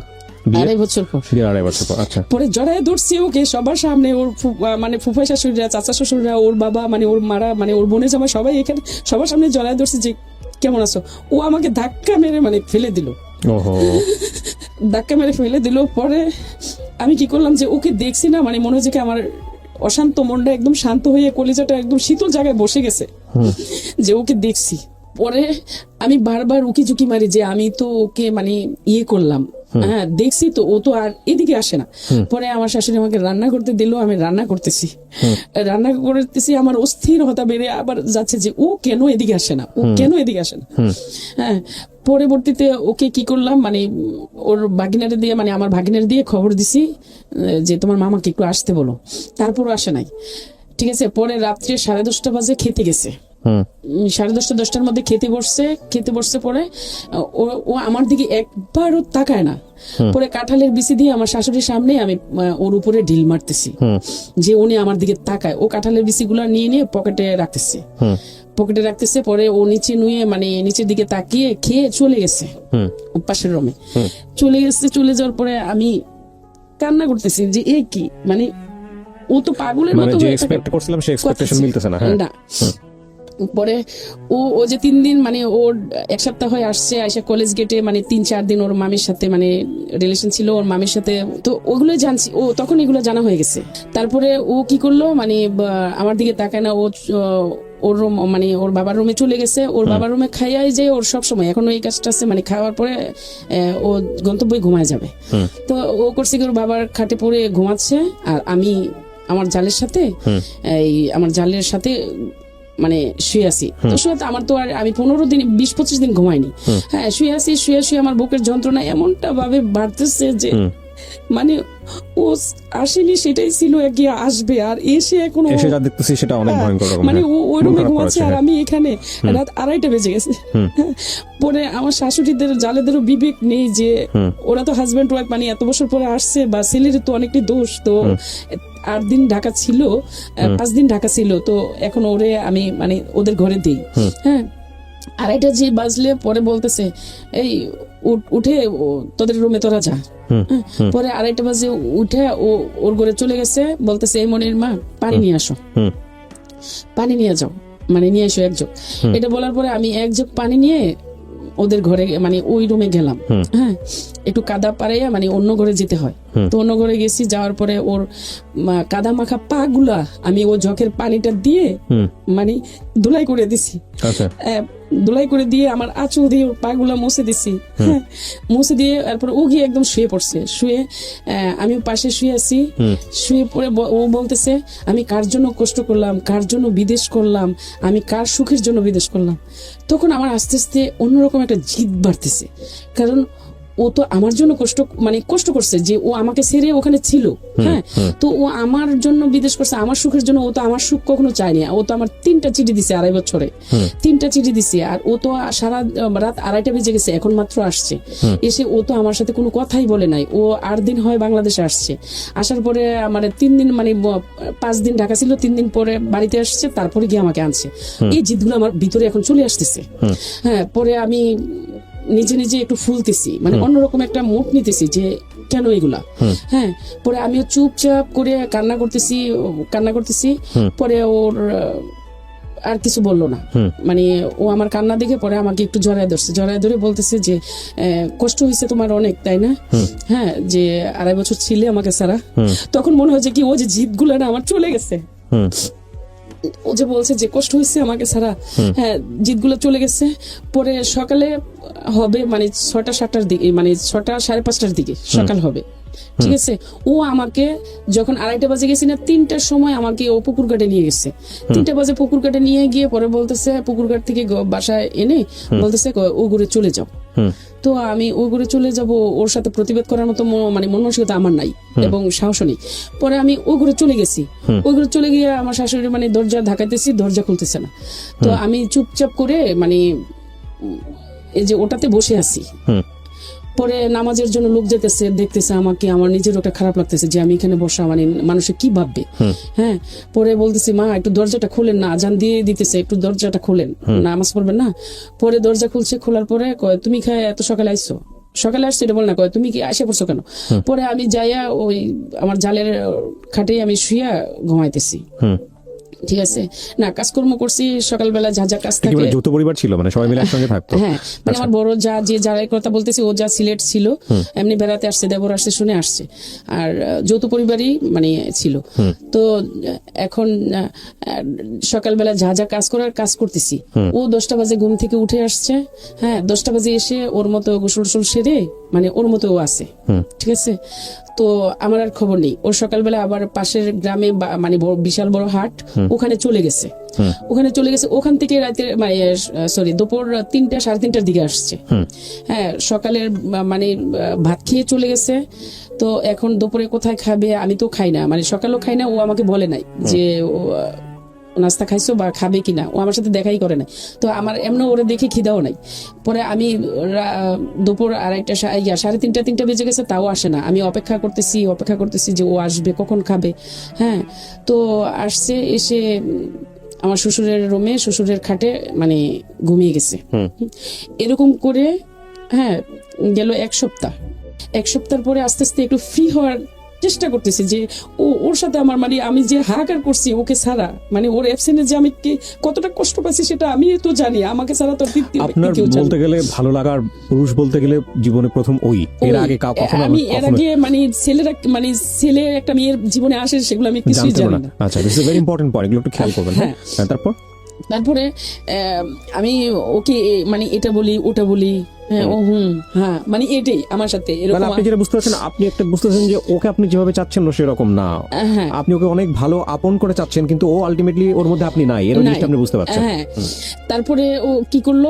2.5 বছর পর। 2.5 বছর পর। আচ্ছা। পরে জড়ায় ধরছি ওকে সবার সামনে, ওর মানে ফুফাই শাশুড়িরা, চাচা শ্বশুররা, ওর বাবা, মানে ওর মারা, মানে ওর বোনের জামাই, সবাই এখানে সবার সামনে জড়ায় ধরছি যে কেমন আছো। ও আমাকে ধাক্কা মেরে মানে ফেলে দিল, ধাক্কা মেরে ফেলে দিল। পরে আমি কি করলাম যে ওকে দেখছি না, মানে মনে হচ্ছে কি আমার অশান্ত মনটা একদম শান্ত হয়ে কলিজাটা একদম শীতল জায়গায় বসে গেছে যে ওকে দেখছি। পরে আমি বারবার উকি ঝুঁকি মারি যে আমি তো ওকে মানে ইয়ে করলাম, হ্যাঁ দেখছি তো, ও তো আর এদিকে আসে না। পরে আমার শাশুড়ি আমাকে রান্না করতে দিল, আমি রান্না করতেছি, আমার অস্থিরতা বেড়ে আবার যাচ্ছে যে ও কেন এদিকে আসে না, ও কেন এদিকে আসে না। হ্যাঁ, পরবর্তীতে ওকে কি করলাম, মানে ওর ভাগিনারে দিয়ে, মানে আমার ভাগিনার দিয়ে খবর দিছি যে তোমার মামাকে একটু আসতে বলো, তারপরও আসে নাই। ঠিক আছে, পরে রাত্রে 10:30 বাজে খেতে গেছে, 10:30 10টার মধ্যে খেতে বসছে। পরে ও আমার দিকে একবারও তাকায় না। পরে কাঁঠালের বিচি দিয়ে আমার শাশুড়ির সামনে আমি ওর উপরে ঢিল মারতেছি যে উনি আমার দিকে তাকায়। ও কাঁঠালের বিচি গুলা নিয়ে পকেটে রাখতেছে। পরে ও নিচে নুয়ে মানে নিচের দিকে তাকিয়ে খেয়ে চলে গেছে, পাশের রুমে চলে গেছে। চলে যাওয়ার পরে আমি কান্না করতেছি যে এ কি, মানে ও তো পাগলের মতো না। পরে ও যে 3 দিন মানে ওর 1 সপ্তাহ হয়ে আসছে, আইসা কলেজ গেটে মানে 3-4 দিন ওর মামির সাথে মানে রিলেশন ছিল ওর মামির সাথে, তো ওগুলো জানছি, ও তখন এগুলো জানা হয়ে গেছে। তারপরে ও কি করলো, মানে আমার দিকে তাকায় না, ও ওর মানে ওর বাবার রুমে চলে গেছে। ওর বাবার রুমে খাইয়াই যে ওর সব সময় এখনো এই কাজটা আছে, মানে খাওয়ার পরে ও গন্তব্যে ঘুমায় যাবে। তো ও করছে কি, ওর বাবার খাটে পড়ে ঘুমাচ্ছে আর আমি আমার জালের সাথে মানে শুয়ে আছি। তো শুয়ে আমার তো আর আমি 15 দিন 20-25 দিন ঘুমাইনি। হ্যাঁ, শুয়ে আছি, শুয়ে আমার বুকের যন্ত্রণা এমনটা ভাবে বাড়তেছে যে মানে ও আসেনি, সেটাই ছিল গিয়ে আসবে, আর এসে এখন দেখতেছি সেটা অনেক ভয়ঙ্কর, মানে ওই রুমে ঘুমাচ্ছে আর আমি এখানে। রাত 2:30 বেজে গেছে। পরে আমার শাশুড়িদের জালেদেরও বিবেক নেই যে ওরা তো হাজবেন্ড ওয়াইফ, মানে এত বছর পরে আসছে, বা ছেলের তো অনেকটাই দোষ। তো 8 দিন ঢাকা ছিল, 5 দিন ঢাকা ছিল, তো এখন ওরে আমি মানে ওদের ঘরে দিই। হ্যাঁ, 2:30 যে বাজলে পরে বলতেছে এই উঠে তোদের রুমে তোরা যা। পরে 2:30 বাজে উঠে ওর ঘরে চলে গেছে, বলতেছে এই মনির মা পানি নিয়ে আসো, পানি নিয়ে যাও, মানে নিয়ে এসো 1 জগ। এটা বলার পরে আমি 1 জগ পানি নিয়ে ওদের ঘরে মানে ওই রুমে গেলাম। হ্যাঁ, একটু কাদা পাড়াইয়া মানে অন্য ঘরে যেতে হয়, তো অন্য ঘরে গেছি। যাওয়ার পরে ওর কাদা মাখা পা গুলা আমি ও জগের পানিটা দিয়ে মানে ধুলাই করে দিছি। ধুলাই করে দিয়ে আমার আঁচল দিয়ে ওর পাগুলা মুছে দিছি, হ্যাঁ মুছে দিয়ে তারপর ও গিয়ে একদম শুয়ে পড়ছে। শুয়ে আমি পাশে শুয়ে আছি, শুয়ে পড়ে ও বলতেছে আমি কার জন্য কষ্ট করলাম, কার জন্য বিদেশ করলাম, আমি কার সুখের জন্য বিদেশ করলাম। তখন আমার আস্তে আস্তে অন্যরকম একটা জিদ বাড়তেছে, কারণ ও তো আমার জন্য কষ্ট করছে যে ও আমাকে ছেড়ে ওখানে ছিল, হ্যাঁ তো ও আমার জন্য বিদেশ করছে, আমার সুখের জন্য। ও তো আমার সুখ কখনো চায়নি। ও তো আমার 3টা চিঠি দিছে 2.5 বছরে, 3টা চিঠি দিছে। আর ও তো সারা রাত 2:30 বেজে গেছে, এখন মাত্র আসছে। এসে ও তো আমার সাথে কোনো কথাই বলে নাই। ও 8 দিন হয় বাংলাদেশে আসছে। আসার পরে আমার 3 দিন 5 দিন ঢাকা ছিল, 3 দিন পরে বাড়িতে আসছে, তারপরে গিয়ে আমাকে আনছে। এই জিদগুলো আমার ভিতরে এখন চলে আসতেছে। হ্যাঁ, পরে আমি নিজে নিজে একটু ফুলতেছি, অন্যরকম একটা মুড নিতেছি যে কেন এগুলা। হ্যাঁ, পরে আমিও চুপচাপ করে কান্না করতেছি। পরে ওর আর কিছু বললো না, ও আমার কান্না দেখে পরে আমাকে একটু জড়ায় ধরে বলতেছে যে কষ্ট হয়েছে তোমার অনেক, তাই না? হ্যাঁ, যে 2.5 বছর ছিলে আমাকে ছাড়া। তখন মনে হচ্ছে কি ও যে জিদগুলা না আমার চলে গেছে। ও যে বলছে যে কষ্ট হয়েছে আমাকে ছাড়া, হ্যাঁ জিদগুলো চলে গেছে। পরে সকালে হবে 6টা 7টার দিকে, 6টা 5:30টার দিকে সকাল হবে, ঠিক আছে? ও আমাকে যখন 2:30 বাজে গেছি না, 3টার সময় আমাকে ও পুকুর ঘাটে নিয়ে গেছে। 3টা বাজে পুকুর ঘাটে নিয়ে গিয়ে পরে বলতেছে, পুকুর ঘাট থেকে বাসায় এনে বলতেছে ও ঘুরে চলে যাও। তো আমি ও ঘুরে চলে যাব, ওর সাথে প্রতিবাদ করার মতো মন মানসিকতা আমার নাই এবং সাহস নেই। পরে আমি ও ঘুরে চলে গেছি। ও ঘুরে চলে গিয়ে আমার শাশুড়ি দরজা ধাকাইতেছি, দরজা খুলতেছে না। তো আমি চুপচাপ করে এই যে ওটাতে বসে আছি। পরে নামাজের জন্য লোক যেতেছে, দেখতেছে আমাকে, আমার নিজের ওটা খারাপ লাগতেছে যে আমি এখানে বসা, মানুষে কি ভাববে। হ্যাঁ, পরে বলতেছি মা একটু দরজাটা খুলেন না, আজান দিয়ে দিতেছে, একটু দরজাটা খুলেন, নামাজ পড়বেন না। পরে দরজা খুলছে, খোলার পরে কয় তুমি এত সকালে আইসো? সকালে আসছে এটা বল না, কয় তুমি কি আসে পড়ছো কেন? পরে আমি যাইয়া ওই আমার জালের খাটে আমি শুইয়া ঘুমাইতেছি, ঠিক আছে না, কাজকর্ম করছি সকালবেলা, যা যা কাজ থাকে। যৌথ পরিবার ছিল, সবাই মিলে একসঙ্গে থাকতো? হ্যাঁ, আমার বড় যার কথা বলতেছি, ও যা সিলেট ছিল, এমনি বেড়াতে আসছে, দেবর আসছে শুনে আসছে, আর যৌথ পরিবারই ছিল। তো এখন সকালবেলা যা কাজ করার কাজ করতেছি। ও 10টা বাজে ঘুম থেকে উঠে আসছে। হ্যাঁ, 10টা বাজে এসে ওর মতো গোসল সেরে ওর মতো ও আছে, ঠিক আছে? তো আমার আর খবর নেই। ওর সকালবেলা আবার পাশের গ্রামে বিশাল বড় হাট, ওখানে চলে গেছে। ওখান থেকে রাতের দুপুর 3টা 3:30টার দিকে আসছে। হ্যাঁ, সকালের ভাত খেয়ে চলে গেছে। তো এখন দুপুরে কোথায় খাবে? আমি তো খাই না, সকালেও খাই না। ও আমাকে বলে নাই যে নাস্তা খাইছো বা খাবে কিনা, ও আমার সাথে দেখাই করে নাই। তো আমার এমন ওরা দেখে খিদাও নাই। পরে আমি দুপুর 2:30 3:30 বেজে গেছে, তাও আসে না। আমি অপেক্ষা করতেছি যে ও আসবে, কখন খাবে। হ্যাঁ, তো আসছে, এসে আমার শ্বশুরের রুমে, শ্বশুরের খাটে ঘুমিয়ে গেছে। এরকম করে হ্যাঁ গেল 1 সপ্তাহ। 1 সপ্তাহ পরে আস্তে আস্তে একটু ফ্রি হওয়ার চেষ্টা করতেছি যে ওর সাথে আমার আমি যে হাহাকার করছি ওকে ছাড়া, ওর অ্যাবসেন্টে যে আমি কতটা কষ্ট পাচ্ছি সেটা আমি তো জানি। আমাকে ছাড়া তো আপনার বলতে গেলে ভালো লাগার পুরুষ বলতে গেলে জীবনে প্রথম ওই। এর আগে আমি এর আগে ছেলে একটা মেয়ের জীবনে আসে সেগুলো আমি কিছুই জানি না। আচ্ছা, this is very important point, এগুলো একটু খেয়াল করবেন। হ্যাঁ, তারপরে আমি ওকে এটা বলি ওটা বলি, এটাই আমার সাথে এরকম। আপনি যেটা বুঝতে পারছেন, আপনি একটা বুঝতেছেন যে ওকে আপনি যেভাবে চাচ্ছেন সেরকম না, আপনি ওকে অনেক ভালো আপন করে চাচ্ছেন, কিন্তু ও আলটিমেটলি ওর মধ্যে আপনি নাই, এর জিনিসটা আপনি বুঝতে পারছেন। হ্যাঁ, তারপরে ও কি করলো,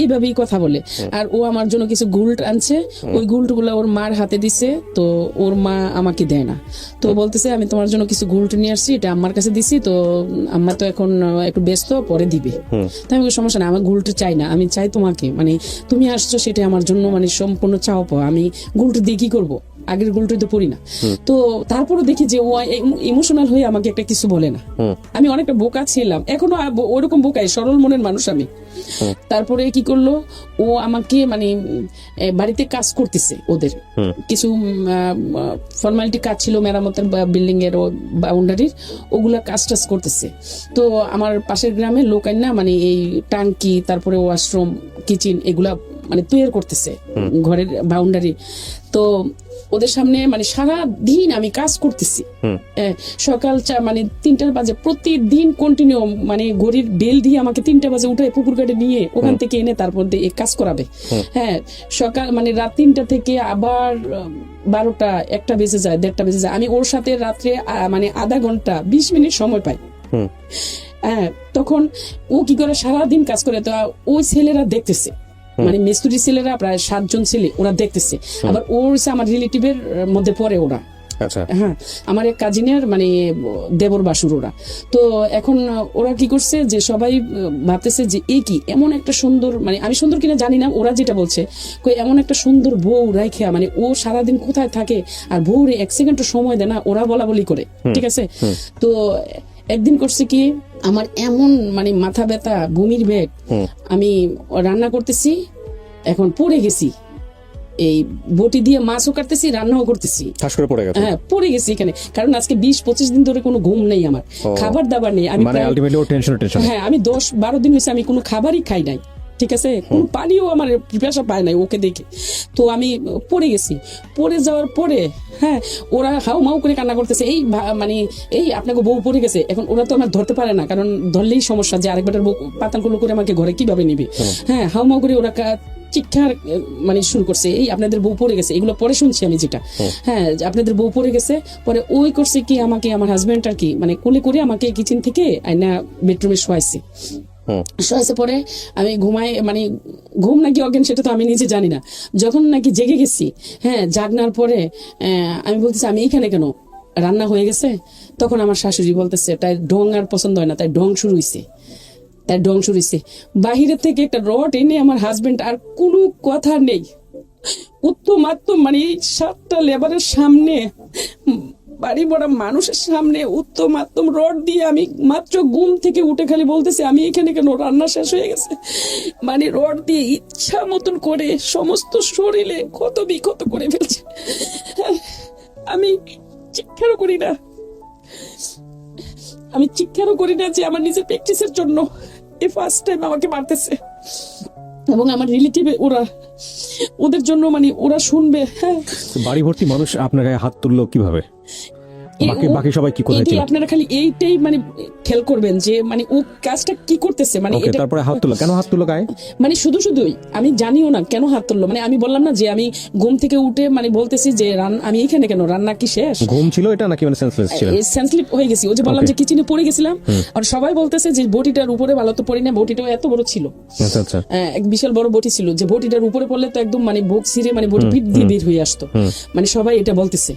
এইভাবেই কথা বলে। আর ও আমার জন্য কিছু গুল্ট আনছে, ওই গুল্ট গুলো ওর মার হাতে দিছে, তো ওর মা আমাকে দেয় না। তো বলতেছে আমি তোমার জন্য কিছু গুল্ট নিয়ে আসছি, এটা আম্মার কাছে দিছি, তো আম্মা তো এখন একটু ব্যস্ত, পরে দিবে। তাই আমি সমস্যা না, আমার গুল্ট চাই না, আমি চাই তোমাকে, তুমি আসছো সেটা আমার জন্য সম্পূর্ণ চাও পাওয়া। আমি গুল্ট দিয়ে কি করবো, আগের গুল্টই তো পড়ি না। তো তারপরও দেখি যে ও ইমোশনাল হয়ে আমাকে একটা কিছু বলে না। আমি অনেকটা বোকা ছিলাম, এখনো ওরকম বোকাই, সরল মনের মানুষ আমি। তারপরে কি করলো, ও আমাকে বাড়িতে কাজ করতেছে, ওদের কিছু ফর্মালিটি কাজ ছিল, মেরামতের বিল্ডিং এর বাউন্ডারির, ওগুলা কাজ টাজ করতেছে। তো আমার পাশের গ্রামের লোক না এই টাঙ্কি, তারপরে ওয়াশরুম, কিচেন, এগুলা মানে তৈরি করতেছে ঘরের বাউন্ডারি। তো ওদের সামনে মানে সারা দিন আমি কাজ করতেছি, সকাল মানে 3টা বাজে প্রতিদিন কন্টিনিউ, মানে ঘড়ির বেল দিয়ে আমাকে 3টা বাজে উঠে পুকুর ঘাটে নিয়ে ওখান থেকে এনে তারপর কাজ করাবে। হ্যাঁ, সকাল মানে রাত 3টা থেকে আবার 12টা 1টা বেজে যায়, 1:30টা বেজে যায়। আমি ওর সাথে রাত্রে মানে আধা ঘন্টা 20 মিনিট সময় পাই। হ্যাঁ, তখন ও কি করে সারাদিন কাজ করে, তো ওই ছেলেরা দেখতেছে, মানে মিস্ত্রি ছেলেরা প্রায় 7 জন ছেলে, ওরা দেখতেছে। আবার ওর আমার রিলেটিভের মধ্যে পড়ে ওরা। আচ্ছা, হ্যাঁ, আমার এক কাজিনের মানে দেবর বাসুর ওরা। তো এখন ওরা কি করছে যে সবাই ভাবতেছে যে এই কি এমন একটা সুন্দর, মানে আমি সুন্দর কিনা জানি না, ওরা যেটা বলছে এমন একটা সুন্দর বউ রাইখা, মানে ও সারাদিন কোথায় থাকে আর বউরে 1 সেকেন্ড সময় দেয় না, ওরা বলা বলি করে। ঠিক আছে, তো একদিন করছে কি, আমার এমন মানে মাথা ব্যথা, বমির বেগ, আমি রান্না করতেছি, এখন পড়ে গেছি, এই বটি দিয়ে মাছও কাটতেছি, রান্নাও করতেছি, হ্যাঁ পড়ে গেছি এখানে। কারণ আজকে 20-25 দিন ধরে কোনো ঘুম নেই আমার, খাবার দাবার নেই। আমি হ্যাঁ, আমি 10-12 দিন হয়েছে আমি কোনো খাবারই খাই নাই। ঠিক আছে, কোন পানিও আমার পিপাসা পায় নাই ওকে দেখে। তো আমি পড়ে গেছি, পড়ে যাওয়ার পরে হ্যাঁ ওরা হাউ মাউ করে কান্না করতেছে, এই মানে এই আপনাকে বউ পড়ে গেছে। এখন ওরা তো আমার ধরতে পারে না, কারণ ধরলেই সমস্যা যে আরেকবার বউ পাতালগুলো করে আমাকে ঘরে কিভাবে নিবে। হ্যাঁ, হাউ মাউ করে ওরা চিৎকার মানে শুরু করছে, এই আপনাদের বউ পড়ে গেছে। এগুলো পরে শুনছি আমি যেটা, হ্যাঁ আপনাদের বউ পড়ে গেছে। পরে ওই করছে কি, আমাকে আমার হাজবেন্ড আর কি মানে কোলে করে আমাকে কিচেন থেকে আইনা বেডরুমে শোয়াইছে। শোয়াইছে পরে আমি ঘুমাই, মানে ঘুম নাকি অজ্ঞান সেটা তো আমি নিজে জানি না। যখন নাকি জেগে গেছি, হ্যাঁ জাগনার পরে আমি বলতেছি আমি এইখানে কেন, রান্না হয়ে গেছে। তখন আমার শাশুড়ি বলতেছে তাই ঢং আর পছন্দ হয় না, তাই ঢং শুরু হয়েছে, বাহিরের থেকে একটা রড এনে আমার হাজবেন্ড, আর কোনো কথা নেই, উত্তম মানে 7টা লেবারের সামনে, বাড়ি বড় মানুষের সামনে উত্তম রড দিয়ে, আমি মাত্র ঘুম থেকে উঠে খালি বলতেছি আমি এখানে কেন, রান্না শেষ হয়ে গেছে। মানে রড দিয়ে ইচ্ছা মতন করে সমস্ত শরীরে ক্ষত বিক্ষত করে ফেলছে। আমি চিৎকারও করি না যে আমার নিজের প্র্যাকটিসের জন্য এই ফার্স্ট টাইম আমাকে মারতেছে। এবং আমার রিলেটিভ ওদের জন্য, মানে ওরা শুনবে। হ্যাঁ, বাড়ি ভর্তি মানুষ আপনার গায়ে হাত তুললো কিভাবে? বাকি সবাই কি করে? আপনারা খালি এইটাই মানে খেয়াল করবেন যে মানে ও কাজটা কি করতেছে। মানে তারপরে হাত তুললো কেন? হাত তুললো গায়ে মানে শুধুই আমি জানিও না কেন হাত তুললো। মানে আমি বললাম না যে আমি ঘুম থেকে উঠে মানে বলতেছি যে আমি এখানে কেন, রান্না কি শেষ? ঘুম ছিল এটা নাকি মানে সেন্সলেস ছিল? সেন্সলেস হয়ে গেছি। ও যে বললাম যে কিচেনে পড়ে গেছিলাম, আর সবাই বলতেছে যে বটিটার উপরে ভালো তো পড়ি না, বটিটাও এত বড় ছিল। আচ্ছা, এক বিশাল বড় বটি ছিল, যে বটিটার উপরে পড়লে তো একদম মানে বুক ছিঁড়ে মানে বটি পিঠ দিয়ে বের হয়ে আসতো। মানে সবাই এটা বলতেছে।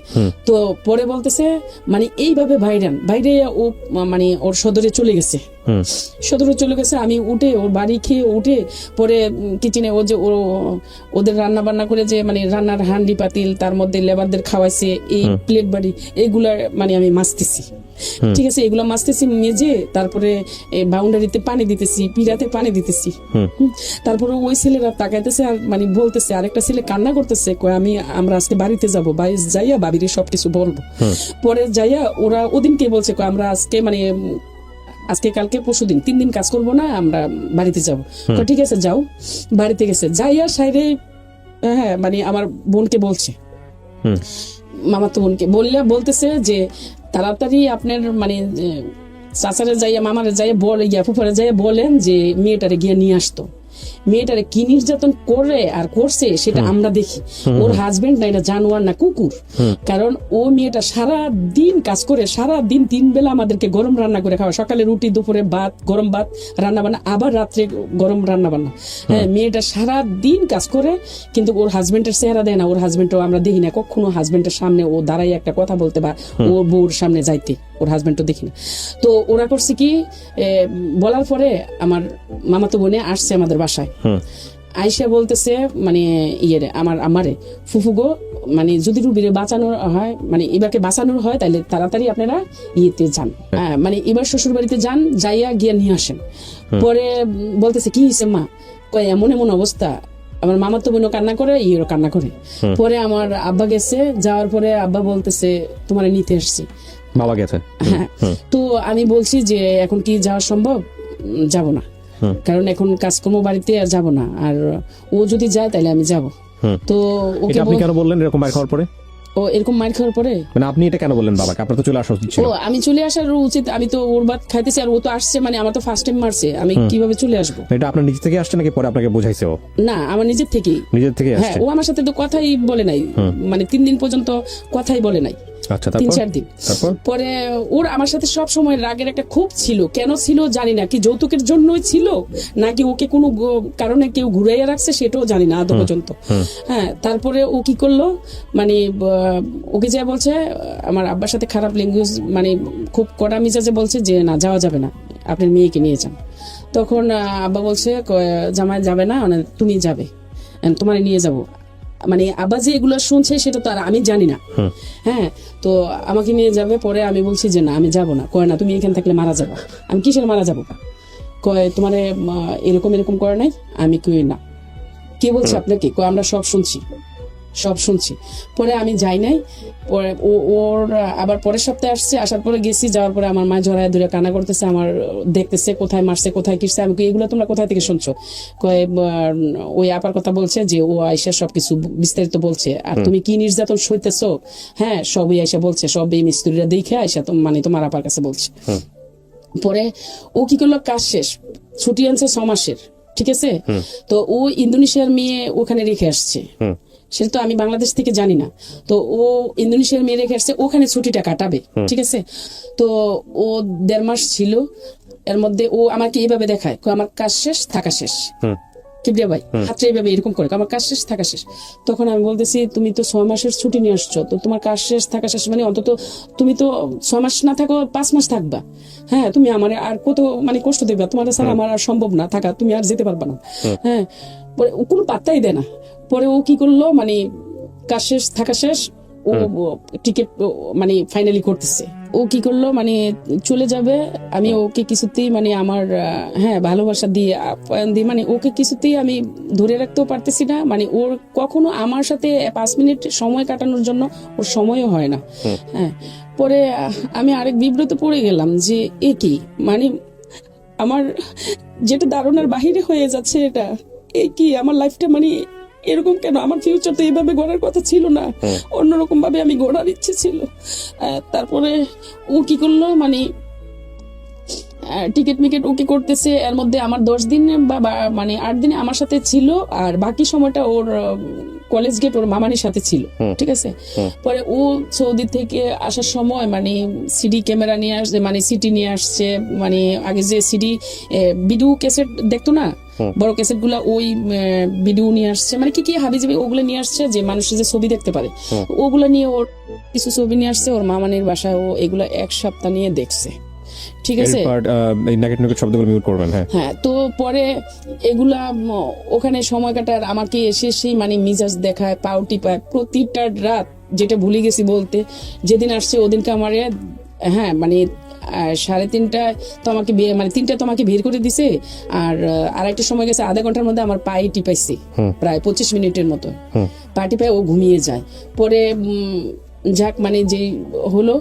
তো পরে বলতেছে মানে এইভাবে বাইরে ও মানে ওর সদরে চলে গেছে। আমি উঠে ওর বাড়ি খেয়ে উঠে পরে কিচেনে ও যে ওদের রান্না বান্না করে যে মানে রান্নার হান্ডি পাতিল, তার মধ্যে লেবারদের খাওয়াইছে, এই প্লেট বাড়ি এইগুলা মানে আমি মাজতেছি। ঠিক আছে, এগুলো মাজতেছি, মেজে তারপরে বাউন্ডারিতে পানি দিতেছি, পিড়াতে পানি দিতেছি। তারপরে ওই ছেলেরা তাকাইতেছে আর মানে বলতেছে, আরেকটা ছেলে কান্না করতেছে, আমরা আজকে বাড়িতে যাবো, বাড়ি যাইয়া বাবিরে সবকিছু বলবো। পরে যাইয়া ওরা ওদিনকে বলছে আমরা আজকে মানে আজকে কালকে পরশুদিন 3 দিন কাজ করবো না, আমরা বাড়িতে যাবো। ঠিক আছে যাও। বাড়িতে গেছে, যাইয়া সাইডে হ্যাঁ মানে আমার বোনকে বলছে, মামাতো বোনকে বলতেছে যে তাড়াতাড়ি আপনার মানে চাচারে যাইয়া মামারে যাইয়া ফুফারে যাইয়া বলেন যে মেয়েটারে গিয়ে নিয়ে আসতো। মেয়েটারে কি নির্যাতন করে আর করছে সেটা আমরা দেখি। ওর হাজবেন্ড না এটা জানোয়ার না কুকুর। কারণ ও মেয়েটা সারা দিন কাজ করে, সারা দিন 3 বেলা আমাদেরকে গরম রান্না করে খাওয়া, সকালে রুটি, দুপুরে ভাত, গরম ভাত রান্না বান্না, আবার রাত্রে গরম রান্না বান্না। হ্যাঁ, মেয়েটা সারা দিন কাজ করে, কিন্তু ওর হাজবেন্ডের চেহারা দেয় না। ওর হাজবেন্ডও আমরা দেখি না কখনো হাজবেন্ডের সামনে ও দাঁড়াই একটা কথা বলতে বা ওর বউর সামনে যাইতে, ওর হাজবেন্ডও দেখি না। তো ওরা করছে কি, বলার পরে আমার মামাতো বোনে আসছে আমাদের বাসায়, আইসা বলতেছে মানে আমারে ফুফুগো, মানে যদি রুবিরে বাঁচানোর হয়, মানে এবারকে বাঁচানোর হয় তাহলে তাড়াতাড়ি আপনারা ইয়েতে যান, মানে এবার শ্বশুর বাড়িতে যান, যাইয়া গিয়ে নিয়ে আসেন। পরে বলতেছে কি হয়েছে মা? এমন অবস্থা। আমার মামা তো বোনও কান্না করে, ইয়েরও কান্না করে। পরে আমার আব্বা গেছে, যাওয়ার পরে আব্বা বলতেছে তোমার নিতে আসছি। বাবা গেছে? হ্যাঁ। তো আমি বলছি যে এখন কি যাওয়া সম্ভব? যাব না। কারণ এখন কাজকর্ম বাড়িতে আর যাব না, আর ও যদি যায় তাহলে আমি যাব। তো ওকে এটা আপনি কেন বললেন এরকম মার খাওয়ার পরে? ও এরকম মার খাওয়ার পরে মানে আপনি এটা কেন বললেন বাবাকে? আপনার তো চলে আসা উচিত ছিল। ও আমি চলে আসার উচিত, আমি তো ওর ভাত খাইতেছি আর ও তো আসছে, মানে আমার তো ফার্স্ট টাইম মারছে, আমি কিভাবে চলে আসবো? এটা আপনার নিজে থেকে আসছে নাকি পরে আপনাকে বোঝাইছে ও? না, আমার নিজের থেকেই। নিজের থেকে হ্যাঁ, আসছে? ও আমার সাথে তো কথাই বলে নাই, মানে 3 দিন পর্যন্ত কথাই বলে নাই। আচ্ছা, 3-4 দিন পরে ওর আমার সাথে সব সময় রাগের একটা খুব ছিল। কেন ছিল জানি না, কি যৌতুকের জন্যই ছিল নাকি ওকে কোনো কারণে কেউ ঘুরাইয়া রাখছে সেটাও জানি না আদৌ পর্যন্ত। হ্যাঁ, তারপরে ও কি করলো, মানে ওকে যা বলছে আমার আব্বার সাথে খারাপ ল্যাঙ্গুয়েজ, মানে খুব কড়া মিজাজে বলছে যে না যাওয়া যাবে না, আপনার মেয়েকে নিয়ে যান। তখন আব্বা বলছে জামাই যাবে না, মানে তুমি যাবে, তোমার নিয়ে যাবো। মানে আব্বা যে এগুলো শুনছে সেটা তো আর আমি জানি না। হ্যাঁ, তো আমাকে নিয়ে যাবে। পরে আমি বলছি যে না আমি যাব না। কয় না তুমি এখানে থাকলে মারা যাবো। আমি কিসের মারা যাবো? কয় তোমার এরকম এরকম করে নাই। আমি কই না। কে বলছে আপনাকে? কয় আমরা সব শুনছি। পরে আমি যাই নাই। পরে ওর আবার পরের সপ্তাহে আসছে, আসার পরে গেছি, যাওয়ার পরে আমার মা জড়ায় ধরে কান্না করতেছে, আমার দেখতেছে কোথায় মারছে কোথায় কিসছে। আমি এগুলো তোমরা কোথায় থেকে শুনছো? কয় ওই আপার কথা বলছে যে ও আয়সা সবকিছু বিস্তারিত বলছে। আর তুমি কি নির্যাতন সইতেছো, হ্যাঁ সবই আয়সা বলছে, সব এই মিস্ত্রিরা দেখে আয়সা মানে তোমার আপার কাছে বলছে। পরে ও কি করলো, কাজ শেষ, ছুটি আনছে 6 মাসের, ঠিক আছে? তো ও ইন্দোনেশিয়ার মেয়ে ওখানে রেখে আসছে, সেটা তো আমি বাংলাদেশ থেকে জানি না। তো ও ইন্দোনেশিয়ার মেয়ে রেখে আসছে, ওখানে ছুটিটা কাটাবে, ঠিক আছে? তো ও 1.5 মাস ছিল। এর মধ্যে ও আমাকে এইভাবে দেখায়, আমার কাজ শেষ থাকা শেষ, কিবরিয়া ভাই হাতটা এইভাবে এরকম করে, আমার কাজ শেষ থাকা শেষ। তখন আমি বলতেছি তুমি তো 6 মাসের ছুটি নিয়ে আসছো, তো তোমার কাজ শেষ থাকা শেষ মানে অন্তত তুমি তো 6 মাস না থাকো 5 মাস থাকবা। হ্যাঁ, তুমি আমার আর কত মানে কষ্ট দেবা, তোমার ছাড়া আমার আর সম্ভব না থাকা, তুমি আর যেতে পারবা না। হ্যাঁ, পরে ও কোনো পাত্তাই দেয় না। পরে ও কি করলো, মানে কাজ শেষ থাকা শেষ, ও টিকিট মানে ফাইনালি করতেছে। ও কি করলো, মানে চলে যাবে। আমি ওকে কিছুতেই মানে আমার হ্যাঁ ভালোবাসা দিয়ে আপ্যায়ন দিয়ে মানে ওকে কিছুতেই আমি ধরে রাখতেও পারতেছি না। মানে ওর কখনো আমার সাথে 5 মিনিট সময় কাটানোর জন্য ওর সময়ও হয় না। হ্যাঁ, পরে আমি আরেক বিব্রত পড়ে গেলাম যে এ কি, মানে আমার যেটা ধারণার বাহিরে হয়ে যাচ্ছে, এটা এ কি আমার লাইফটা মানে এরকম কেন? আমার ফিউচার তো এইভাবে গড়ার কথা ছিল না, অন্যরকম ভাবে আমি গড়ার ইচ্ছে ছিল। তারপরে ও কি করলো, মানে টিকিট মিকেট ওকে করতেছে। এর মধ্যে আমার 10 দিন বা মানে 8 দিনে আমার সাথে ছিল, আর বাকি সময়টা ওর কলেজ গেট ওর মামানির সাথে ছিল, ঠিক আছে? পরে ও সৌদি থেকে আসার সময় মানে সিডি ক্যামেরা নিয়ে আসছে, মানে সিটি নিয়ে আসছে। মানে আগে যে সিডি ভিডিও ক্যাসেট দেখতো না, বড় ক্যাসেট গুলা, ওই ভিডিও নিয়ে আসছে, মানে কি কি হাবিজাবি ওগুলো নিয়ে আসছে যে মানুষের যে ছবি দেখতে পারে, ওগুলা নিয়ে ওর কিছু ছবি নিয়ে আসছে ওর মামানির বাসায়। ও এগুলা 1 সপ্তাহ নিয়ে দেখছে, ঠিক আছে? শব্দগুলো মিউট করবেন। হ্যাঁ, তো পরে এগুলা ওখানে সময় কাটার আমাকে এসে সেই মানে মিজাজ দেখায়, পাউটি পায় প্রতিটা রাত, যেটা ভুলে গেছি বলতে। যেদিন আসছে ওদিনকে আমার হ্যাঁ মানে 3:30টায় তো আমাকে মানে 3টায় তো আমাকে বের করে দিছে। আর আরেকটা সময় গেছে, আধা ঘন্টার মধ্যে আমার পায়ে টিপাইছে, প্রায় 25 মিনিটের মতো পা টিপায় ও ঘুমিয়ে যায়। পরে যাক মানে যে হলো,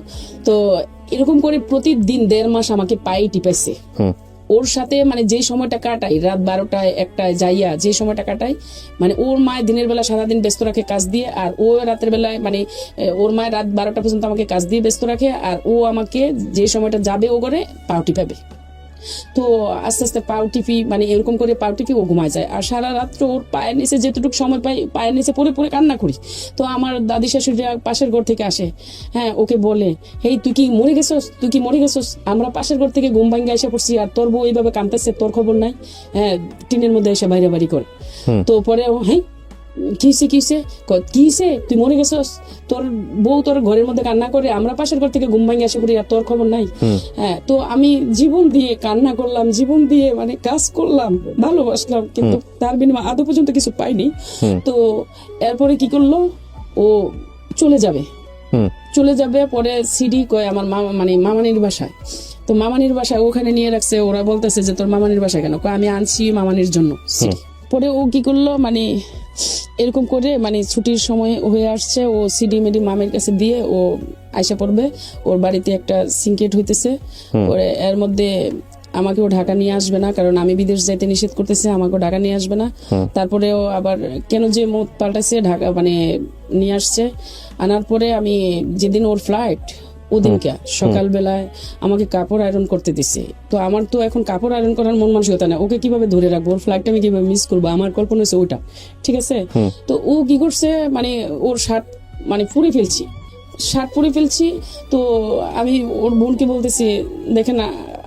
তো এরকম করে প্রতিদিন 1.5 মাস আমাকে পায়ে টিপাইছে। ওর সাথে মানে যে সময়টা কাটাই, রাত 12টায় 1টায় যাইয়া যে সময়টা কাটাই, মানে ওর মায়ের দিনের বেলা সারাদিন ব্যস্ত রাখে কাজ দিয়ে, আর ও রাতের বেলায় মানে ওর মায়ের রাত 12টা পর্যন্ত আমাকে কাজ দিয়ে ব্যস্ত রাখে, আর ও আমাকে যে সময়টা যাবে ও করে পাউটি পাবে। তো আস্তে আস্তে পাউ টিপি, মানে এরকম করে পাউ টিপি ও ঘুমায় যায়। আর সারা রাত্র ওর পায়ের নিচে যেটুকু সময় পাই পায়ের নিচে পড়ে পড়ে কান্না করি। তো আমার দাদি শাশুড়িরা পাশের ঘর থেকে আসে, হ্যাঁ ওকে বলে, হেই তুই কি মরে গেছস? আমরা পাশের ঘর থেকে ঘুম ভাঙ্গে এসে পড়ছি, আর তোর বউ এইভাবে কাঁদতেছে, তোর খবর নাই? হ্যাঁ, টিনের মধ্যে এসে বাইরে বাড়ি করে। তো পরে হ্যাঁ কিসে তুই মরে গেছস, তোর বউ তোর ঘরের মধ্যে কান্না করে, আমরা পাশের ঘর থেকে ঘুম ভাঙে আসে করি, আর তোর খবর নাই? হ্যাঁ, তো আমি জীবন দিয়ে কান্না করলাম, জীবন দিয়ে মানে কাজ করলাম, ভালোবাসলাম, কিন্তু তার বিনিময়ে আদৌ পর্যন্ত কিছু পাইনি। তো এরপরে কি করলো, ও চলে যাবে। পরে সিডি কয় আমার মামা মানে মামানির বাসায়। তো মামানির বাসায় ওখানে নিয়ে রাখছে। ওরা বলতেছে যে তোর মামানির বাসায় কেন? আমি আনছি মামানির জন্য সিডি। পরে ও কি করলো, মানে এরকম করে মানে ছুটির সময় হয়ে আসছে, ও সিডি মেডি মামের কাছে দিয়ে ও আইসা পড়বে। ওর বাড়িতে একটা সিনকেট হইতেছে, পরে এর মধ্যে আমাকেও ঢাকা নিয়ে আসবে না, কারণ আমি বিদেশ যাইতে নিষেধ করতেছে, আমাকেও ঢাকা নিয়ে আসবে না। তারপরেও আবার কেন যে মত পাল্টাইছে, ঢাকা মানে নিয়ে আসছে। আনার পরে আমি যেদিন ওর ফ্লাইট ওদিনকে সকালবেলায় আমাকে কাপড় আয়রন করতে দিছে। তো আমার তো এখন কাপড় আয়রন করার মন মানসিকতা না, ওকে কিভাবে ধরে রাখবো, ওর ফ্লাইটটা আমি কিভাবে মিস করবো, আমার কল্পনা হচ্ছে ওটা, ঠিক আছে। তো ও কি করছে, মানে ওর শার্ট মানে পুড়ে ফেলছি, তো আমি ওর বোনকে বলতেছি, দেখেন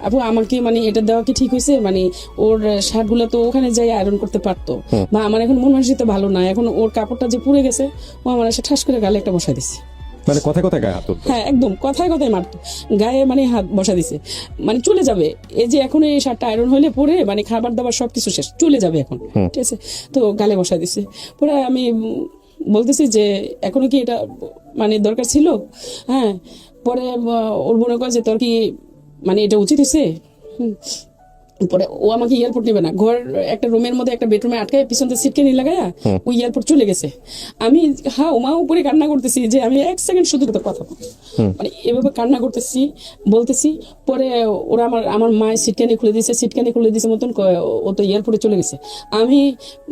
আপু আমাকে মানে এটা দেওয়া কি ঠিক হয়েছে, মানে ওর শার্ট গুলো তো ওখানে যাই আয়রন করতে পারতো, বা আমার এখন মন মানসিকতা ভালো না, এখন ওর কাপড়টা যে পুড়ে গেছে, ও আমার এসে ঠাস করে গালে একটা বসাই দিছে। মানে কথায় কথায় গায়ে হাত তুলতো? হ্যাঁ, একদম কথায় কথায় মারতো, গায়ে মানে হাত বসা দিছে, মানে চলে যাবে, এই যে এখন এই শার্টটা আয়রন হইলে পরে মানে খাবার দাবার সবকিছু শেষ, চলে যাবে এখন, ঠিক আছে। তো গালে বসা দিছে। পরে আমি বলতেছি যে এখনো কি এটা মানে দরকার ছিল, হ্যাঁ। পরে ওর মনে করে যে তোর কি মানে এটা উচিত হয়েছে। পরে ও আমাকে এয়ারপোর্ট নেবে না, ঘর একটা রুমের মধ্যে একটা বেডরুমে আটকায় পিছনতে সিটকানি লাগায়া ওই এয়ারপোর্ট চলে গেছে। আমি মা উপরে কান্না করতেছি যে আমি এক সেকেন্ড শুধু কথা বলবো, মানে এভাবে কান্না করতেছি, বলতেছি। পরে ওরা আমার মায়ের সিটকানি খুলে দিয়েছে মতন ও তো এয়ারপোর্টে চলে গেছে। আমি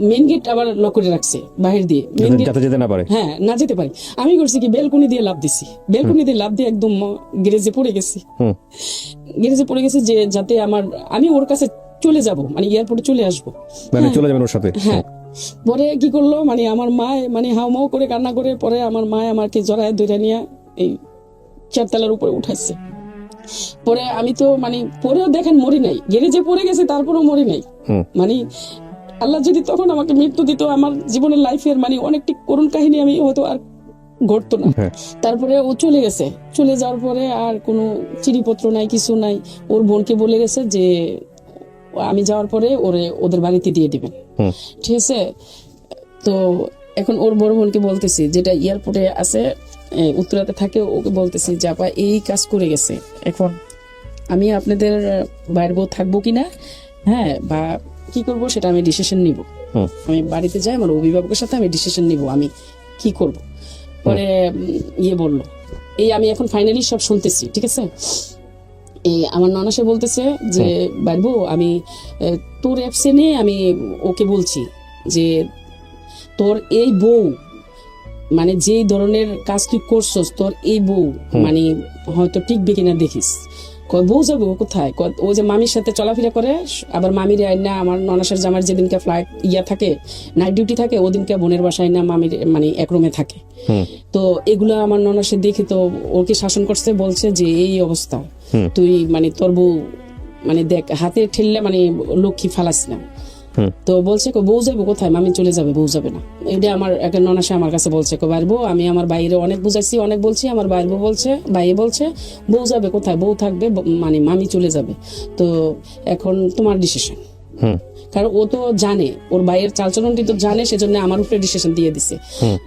মেন গেট আবার লক করে রাখছি বাহির দিয়ে, মেন গেট যেতে না পারে, হ্যাঁ না যেতে পারি। আমি করছি কি বেলকনি দিয়ে লাফ দিছি, একদম গ্যারেজে পড়ে গেছি, যে যাতে আমি ওর কাছে চলে যাব, মানে এয়ারপোর্টে চলে আসবো, মানে চলে যাবেন ওর সাথে। হ্যাঁ। পরে কি করলো, মানে আমার মা মানে হাউমাউ করে কান্না করে, পরে আমার মা আমাকে জড়ায় ধরে নিয়ে এই 4 তলার উপরে উঠাইছে। পরে আমি তো মানে পরেও দেখেন মরি নাই, গ্যারেজে পড়ে গেছে, তারপরেও মরি নাই। মানে আল্লাহ যদি তখন আমাকে মৃত্যু দিত, আমার জীবনের লাইফের মানে অনেকটি করুণ কাহিনী আমি হয়তো আর ঘটতো না। তারপরে ও চলে গেছে, চলে যাওয়ার পরে আর কোনো চিঠিপত্র নাই, কিছু নাই। ওর বোনকে বলে গেছে যে আমি যাওয়ার পরে ওদের বাড়িতে দিয়ে দিবেন, ঠিক আছে। তো এখন ওর বড় বোনকে বলতেছি, যেটা এয়ারপোর্টে আছে, উত্তরাতে থাকে, ওকে বলতেছি যে আপা এই কাজ করে গেছে, এখন আমি আপনাদের বাইরে বউ থাকবো কিনা, হ্যাঁ, বা কি করব সেটা আমি ডিসিশন নিব। আমি বাড়িতে যাই, আমার অভিভাবকের সাথে আমি ডিসিশন নিব আমি কি করব। পরে বললো এই আমি এখন ফাইনালি সব শুনতেছি, ঠিক আছে। আমার ননাসে বলতেছে যে বাইরবো, আমি তোর অ্যাবসেন্টে আমি ওকে বলছি যে তোর এই বউ মানে যে ধরনের কাজ তুই করছস, তোর এই বউ মানে হয়তো টিকবে কিনা দেখিস। বউ যাবো কোথায়, ও যে মামির সাথে চলাফেরা করে, আবার মামির না আমার ননাসের জামার যেদিনকে ফ্লাইট থাকে, নাইট ডিউটি থাকে, ওদিনকে বোনের বাসায় না মামির মানে এক রুমে থাকে। তো এগুলো আমার ননাসে দেখে তো ওকে শাসন করছে, বলছে যে এই অবস্থা, তুই মানে তোর বউ মানে দেখ হাতে ঠেললে মানে লক্ষ্মী ফালাস না। তো বলছে বউ যাবো কোথায়, মামি চলে যাবে, বউ যাবে না। এটা আমার একটা ননাসে আমার কাছে বলছে, বাইরবো আমি আমার বাইরে অনেক বুঝাইছি, অনেক বলছি, আমার বাইরবো বলছে, বাইরে বলছে বউ যাবে কোথায়, বউ থাকবে মানে মামি চলে যাবে। তো এখন তোমার ডিসিশন, কারণ ও তো জানে, ওর ভাইয়ের চালচলনটি তো জানে, সেজন্য আমার উপরে ডিসিশন দিয়ে দিছে।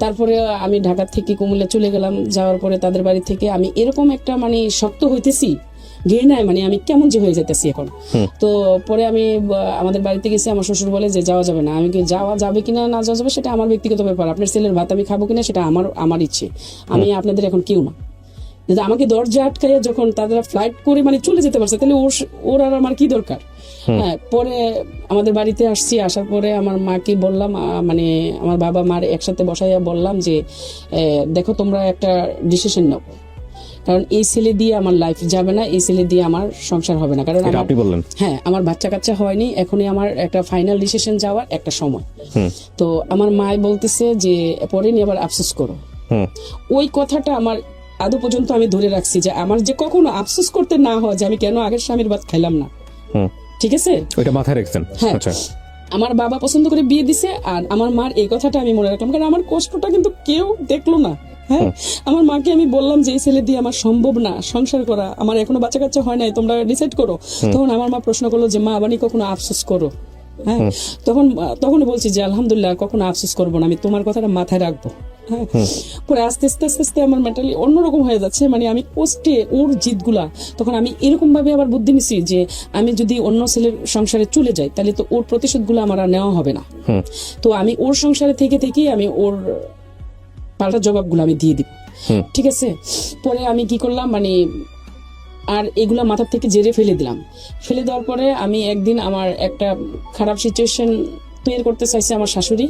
তারপরে আমি ঢাকা থেকে কুমিল্লা চলে গেলাম, যাওয়ার পরে তাদের বাড়ি থেকে আমি এরকম একটা মানে শক্ত হইতেছি, ঘৃণায় মানে আমি কেমন যে হয়ে যেতেছি এখন। তো পরে আমি আমাদের বাড়িতে গেছি, আমার শ্বশুর বলে যে যাওয়া যাবে না। আমি যাওয়া যাবে কিনা না যাওয়া যাবে সেটা আমার ব্যক্তিগত ব্যাপার, আপনার ছেলের ভাত আমি খাবো কিনা সেটা আমার ইচ্ছে, আমি আপনাদের এখন কেউ না। আমাকে দরজা আটকাইয়া যখন তারা ফ্লাইট করে মানে চলে যেতে পারছে, তাহলে ওর আর আমার কি দরকার। হ্যাঁ, পরে আমাদের বাড়িতে আসছি, আসার পরে আমার মাকে বললাম, মানে আমার বাবা মার একসাথে বসাইয়া বললাম যে দেখো তোমরা একটা ডিসিশন নাও, কারণ এই ছেলে দিয়ে আমার লাইফ যাবে না, এই ছেলে দিয়ে আমার সংসার হবে না। কারণ আপনি বললেন হ্যাঁ, আমার বাচ্চা কাচ্চা হয়নি, এখনই আমার একটা ফাইনাল ডিসিশন যাওয়ার একটা সময়। তো আমার মাই বলতেছে যে পরে নিয়ে আবার আফসোস করো। ওই কথাটা আমার আদৌ পর্যন্ত আমি ধরে রাখছি, যে আমার যে কখনো আফসোস করতে না হয় যে আমি কেন আগের স্বামীর ভাত খাইলাম না, ঠিক আছে, ওইটা মাথায় রাখছেন। হ্যাঁ, আমার বাবা পছন্দ করে বিয়ে দিছে, আর আমার মার এই কথাটা আমি মনে রাখলাম, কারণ আমার কষ্টটা কিন্তু কেউ দেখলো না। হ্যাঁ, আমার মাকে আমি বললাম যে এই ছেলে দিয়ে আমার সম্ভব না সংসার করা, আমার এখনো বাচ্চা কাচ্চা হয় নাই, তোমরা ডিসাইড করো। তখন আমার মা প্রশ্ন করলো যে মা আবানি কখনো আফসোস করো। হ্যাঁ, তখন বলছি যে আলহামদুলিল্লাহ কখনো আফসোস করবো না, আমি তোমার কথাটা মাথায় রাখবো। হ্যাঁ, পরে আস্তে আস্তে আস্তে আস্তে আমার মেন্টালি অন্যরকম হয়ে যাচ্ছে, মানে আমি কষ্টে ওর জিদগুলা, তখন আমি এরকম ভাবে আবার বুদ্ধি নিছি যে আমি যদি অন্য ছেলের সংসারে চলে যাই তাহলে তো ওর প্রতিশোধগুলো আমার আর নেওয়া হবে না। তো আমি ওর সংসারে থেকে আমি ওর পাল্টা জবাবগুলো আমি দিয়ে দিব, ঠিক আছে। পরে আমি কি করলাম, মানে আর এগুলা মাথার থেকে জেরে ফেলে দিলাম। ফেলে দেওয়ার পরে আমি একদিন আমার একটা খারাপ সিচুয়েশন তৈরি করতে চাইছে আমার শাশুড়ি।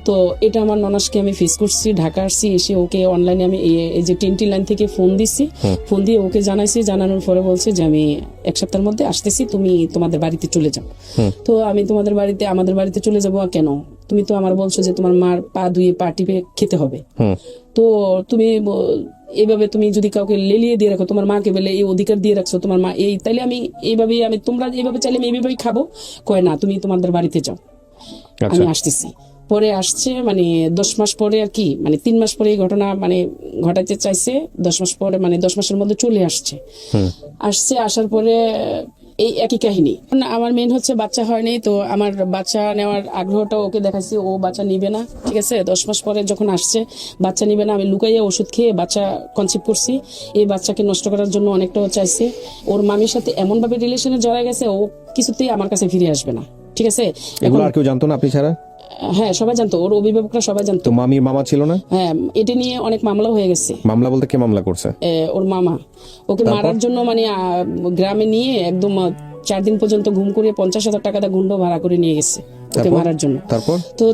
তো এটা আমার ননাসকে আমি ফেস করছি, ঢাকা আসছি, এসে ওকে অনলাইনে আমি এই যে 10 লাইন থেকে ফোন দিচ্ছি, ফোন দিয়ে ওকে জানাইছি। জানানোর পরে বলছে যে আমি 1 সপ্তাহের মধ্যে আসতেছি, তুমি তোমাদের বাড়িতে চলে যাও। তো আমি আমাদের বাড়িতে চলে যাবো কেন? তুমি তো আমার বলছো যে তোমার মার পা ধুয়ে পা টিপে খেতে হবে, তো তুমি এইভাবে তুমি যদি কাউকে লেলিয়ে দিয়ে রাখো, তোমার মাকে বলে এই অধিকার দিয়ে রাখছো তোমার মা এই, তাইলে আমি এইভাবেই তোমরা এইভাবে চাইলে আমি এইভাবেই খাবো। কয় না, তুমি তোমাদের বাড়িতে যাও, আমি আসতেছি। পরে আসছে মানে 10 মাস পরে আর কি, মানে 3 মাস পরে এই ঘটনা মানে ঘটাইতে চাইছে। 10 মাস পরে মানে 10 মাসের মধ্যে চলে আসছে। আসার পরে এই একই কাহিনী। আমার মেন হচ্ছে বাচ্চা হয়নি, তো আমার বাচ্চা নেওয়ার আগ্রহটা ওকে দেখাচ্ছি, ও বাচ্চা নিবে না, ঠিক আছে। 10 মাস পরে যখন আসছে বাচ্চা নিবে না, আমি লুকাইয়া ওষুধ খেয়ে বাচ্চা কনসিভ করছি। এই বাচ্চাকে নষ্ট করার জন্য অনেকটাও চাইছে। ওর মামির সাথে এমন ভাবে রিলেশনে জড়ায় গেছে, ও কিছুতেই আমার কাছে ফিরে আসবে না, ঠিক আছে। এগুলো আর কেউ জানতো না আপনি ছাড়া? হ্যাঁ, সবাই জানতো, ওর অভিভাবকরা সবাই জানতো। তো মামির মামা ছিল না? হ্যাঁ, এটা নিয়ে অনেক মামলা হয়ে গেছে। মামলা বলতে কে মামলা করছে? ওর মামা ওকে মারার জন্য মানে গ্রামে নিয়ে একদম 4 দিন পর্যন্ত ঘুম করে 50,000 টাকা গুন্ড ভাড়া করে নিয়ে গেছে ওকে মারার জন্য।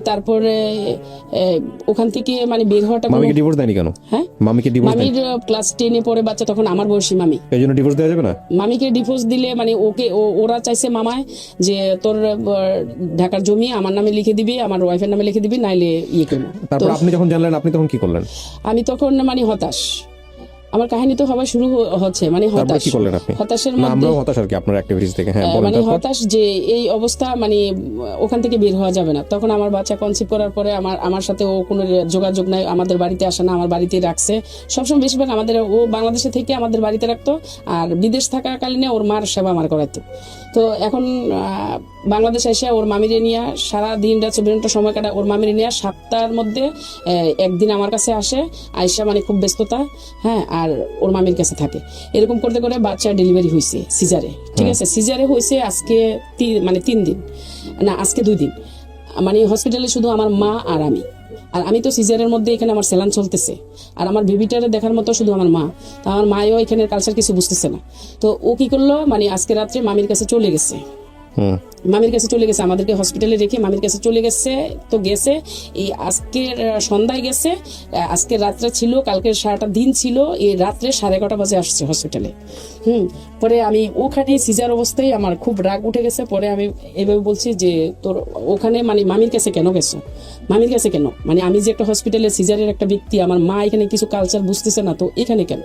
তারপরে ওখান থেকে মানে বের হওয়াটা। মামিকে ডিভোর্স দেয়নি কেন? হ্যাঁ, মামির ক্লাস 10 এ পড়ে বাচ্চা, তখন আমার বয়সী মামি। এই জন্য ডিভোর্স দেওয়া যাবে না? মামিকে ডিভোর্স দিলে মানে ওরা চাইছে মামায় যে তোর ঢাকার জমি আমার নামে লিখে দিবি, আমার ওয়াইফের নামে লিখে দিবি, নাইলে ইয়ে করবো। তারপর আপনি যখন জানলেন আপনি তখন কি করলেন? আমি তখন মানে হতাশ। আমার কাহিনী তো হওয়া শুরু হচ্ছে মানে হতাশ। কি করলেন আপনি? হতাশের মধ্যে আমরাও হতাশ আর কি আপনার অ্যাক্টিভিটিস থেকে। হ্যাঁ, মানে হতাশ যে এই অবস্থা, মানে ওখান থেকে বের হওয়া যাবে না। তখন আমার বাচ্চা কনসিভ করার পরে আমার সাথে ও কোনো যোগাযোগ নাই, আমাদের বাড়িতে আসে না, আমার বাড়িতে রাখছে সবসময়। বেশিরভাগ ও বাংলাদেশে থেকে আমাদের বাড়িতে রাখতো, আর বিদেশ থাকাকালীনে ওর মার সেবা আমার করাতো। তো এখন বাংলাদেশে এসে ওর মামিরে নিয়ে সারা দিন রাত 24 ঘন্টা সময় কাটা। ওর মামিরে নিয়ে সপ্তাহের মধ্যে একদিন আমার কাছে আসে, আইসা মানে খুব ব্যস্ততা, হ্যাঁ, আর ওর মামির কাছে থাকে। এরকম করতে করে বাচ্চা ডেলিভারি হয়েছে সিজারে, ঠিক আছে। সিজারে হয়েছে আজকে 3 দিন না, আজকে 2 দিন। মানে হসপিটালে শুধু আমার মা আর আমি তো সিজারের মধ্যে এখানে আমার সেলান চলতেছে, আর আমার বেবিটারে দেখার মতো শুধু আমার মা। তো আমার মাও এখানে কালচার কিছু বুঝতেছে না। তো ও কি করলো, মানে আজকে রাত্রে মামির কাছে চলে গেছে। আমাদেরকে হসপিটালে রেখে মামির কাছে চলে গেছে। তো গেছে এই আজকের সন্ধ্যায় গেছে, আজকে রাত্রে ছিল, কালকের সারাটা দিন ছিল, এই রাত্রে 11:30 বাজে আসছে হসপিটালে। পরে আমি ওখানে সিজার অবস্থায় আমার খুব রাগ উঠে গেছে। পরে আমি এইভাবে বলছি যে তোর ওখানে মানে মামির কাছে কেন গেছো? মামির কাছে কেন? মানে আমি যে একটা হসপিটালে সিজারের একটা ব্যক্তি, আমার মা এখানে কিছু কালচার বুঝতেছে না, তো এখানে কেন?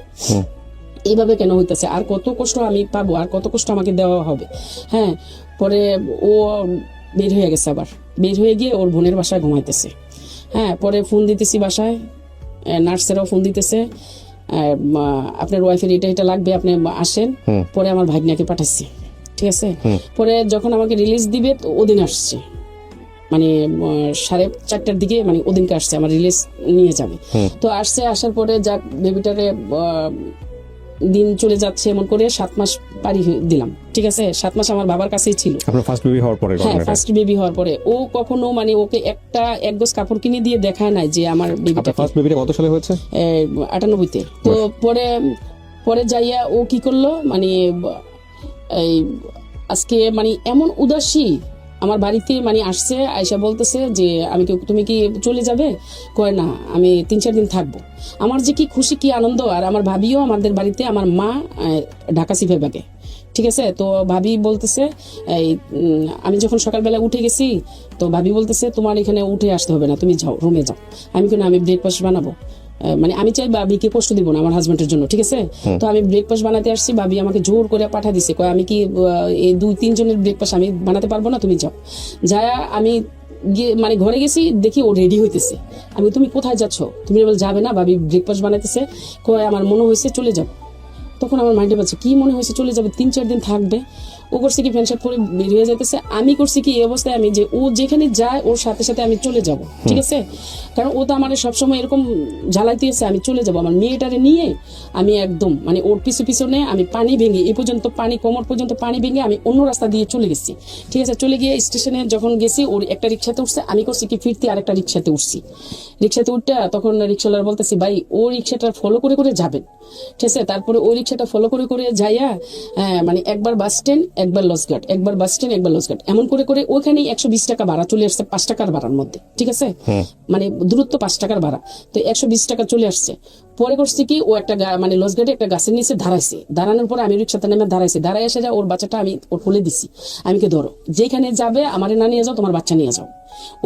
এইভাবে কেন হইতেছে? আর কত কষ্ট আমি পাবো, আর কত কষ্ট আমাকে দেওয়া হবে? হ্যাঁ, পরে ও বের হয়ে গেছে, আবার বের হয়ে গিয়ে ওর বোনের বাসায় ঘুমাইতেছে। হ্যাঁ, পরে ফোন দিতেছি বাসায়, নার্সেরাও ফোন দিতেছে, আপনার ওয়াইফের এটা লাগবে, আপনি আসেন। পরে আমার ভাগ্নাকে পাঠাচ্ছি, ঠিক আছে। পরে যখন আমাকে রিলিজ দিবে তো ওদিন আসছে, মানে 4:30টার দিকে, মানে ওদিনকে আসছে আমার রিলিজ নিয়ে যাবে। তো আসার পরে যাক বেবিটারে দিন চলে যাচ্ছে, এমন করে 7 মাস পারি দিলাম, ঠিক আছে। 7 মাস আমার বাবার কাছেই ছিল। আপনার ফার্স্ট বেবি হওয়ার পরে? হ্যাঁ, ফার্স্ট বেবি হওয়ার পরে ও কখনো মানে ওকে এক গজ কাপড় কিনে দিয়ে দেখায় নাই যে আমার বেবিটা। ফার্স্ট বেবিটা কত সালে হয়েছে? 98-তে। তো পরে যাইয়া ও কি করলো, মানে এই আজকে মানে এমন উদাসী আমার বাড়িতে মানে আসছে, আয়সা বলতেছে যে তুমি কি চলে যাবে? কয় না, আমি 3-4 দিন থাকবো। আমার যে কি খুশি, কি আনন্দ। আর আমার ভাবিও আমাদের বাড়িতে, আমার মা ঢাকা সিফে ব্যাগে, ঠিক আছে। তো ভাবি বলতেছে আমি যখন সকালবেলা উঠে গেছি, তো ভাবি বলতেছে তোমার এখানে উঠে আসতে হবে না, তুমি যাও, রুমে যাও। আমি কেন, আমি ব্রেকফাস্ট বানাবো, মানে আমি চাই ভাবিকে কষ্ট দিব না আমার হাজবেন্ডের জন্য, ঠিক আছে। তো আমি ব্রেকফাস্ট বানাতে আসছি, ভাবি আমাকে জোর করে পাঠা দিছে, কয় আমি কি এই 2-3 জনের ব্রেকফাস্ট আমি বানাতে পারবো না, তুমি যাও। যায় আমি মানে ঘরে গেছি, দেখি ও রেডি হইতেছে। আমি তুমি কোথায় যাচ্ছ? তুমি বল যাবে না, ভাবি ব্রেকফাস্ট বানাইতেছে। কয় আমার মনে হয়েছে চলে যাও। তখন আমার মাইন্ডে পাচ্ছে কি মনে হয়েছে চলে যাবে, 3-4 দিন থাকবে। ও করছে কি প্যান্ট শার্ট পরে বের হয়ে যাইতেছে, আমি করছি কি এই অবস্থায় আমি যে ও যেখানে যায় ওর সাথে সাথে আমি চলে যাব, ঠিক আছে, কারণ ও তো আমার সবসময় এরকম জ্বালাইতেছে, আমি চলে যাব আমার মেয়েটারে নিয়ে, আমি একদম মানে ওর পিছনে আমি পানি ভেঙে এই পর্যন্ত পানি কোমর পর্যন্ত পানি ভেঙে আমি অন্য রাস্তা দিয়ে চলে গেছি, ঠিক আছে। চলে গিয়ে স্টেশনে যখন গেছি ওর একটা রিক্সাতে উঠছে, আমি করছি কি ফিরতে আরেকটা রিক্সাতে উঠছি, রিক্সাতে উঠতে তখন রিক্সাওয়ালার বলতেছি ভাই ও রিক্সাটা ফলো করে করে যাবেন, ঠিক আছে। তারপরে ওই রিক্সাটা ফলো করে করে যাইয়া মানে একবার বাস স্ট্যান্ড একবার লসঘাট, একবার বাস স্ট্যান্ড একবার লসঘাট, এমন করে করে ওখানে 120 টাকা ভাড়া চলে আসছে, 5 টাকার ভাড়ার মধ্যে, ঠিক আছে, মানে দূরত্ব 5 টাকার ভাড়া, তো 120 টাকা চলে আসছে। পরে করছে কি ও একটা মানে লসঘাটে একটা গাছের নিচে দাঁড়াইছে, দাঁড়ানোর পরে আমি রিক্সাতে নেমে দাঁড়াইছি, দাঁড়াই এসে যা ওর বাচ্চাটা আমি ওর কোলে দিছি, আমি কি ধরো যেখানে যাবে আমারে না নিয়ে যাও, তোমার বাচ্চা নিয়ে যাও।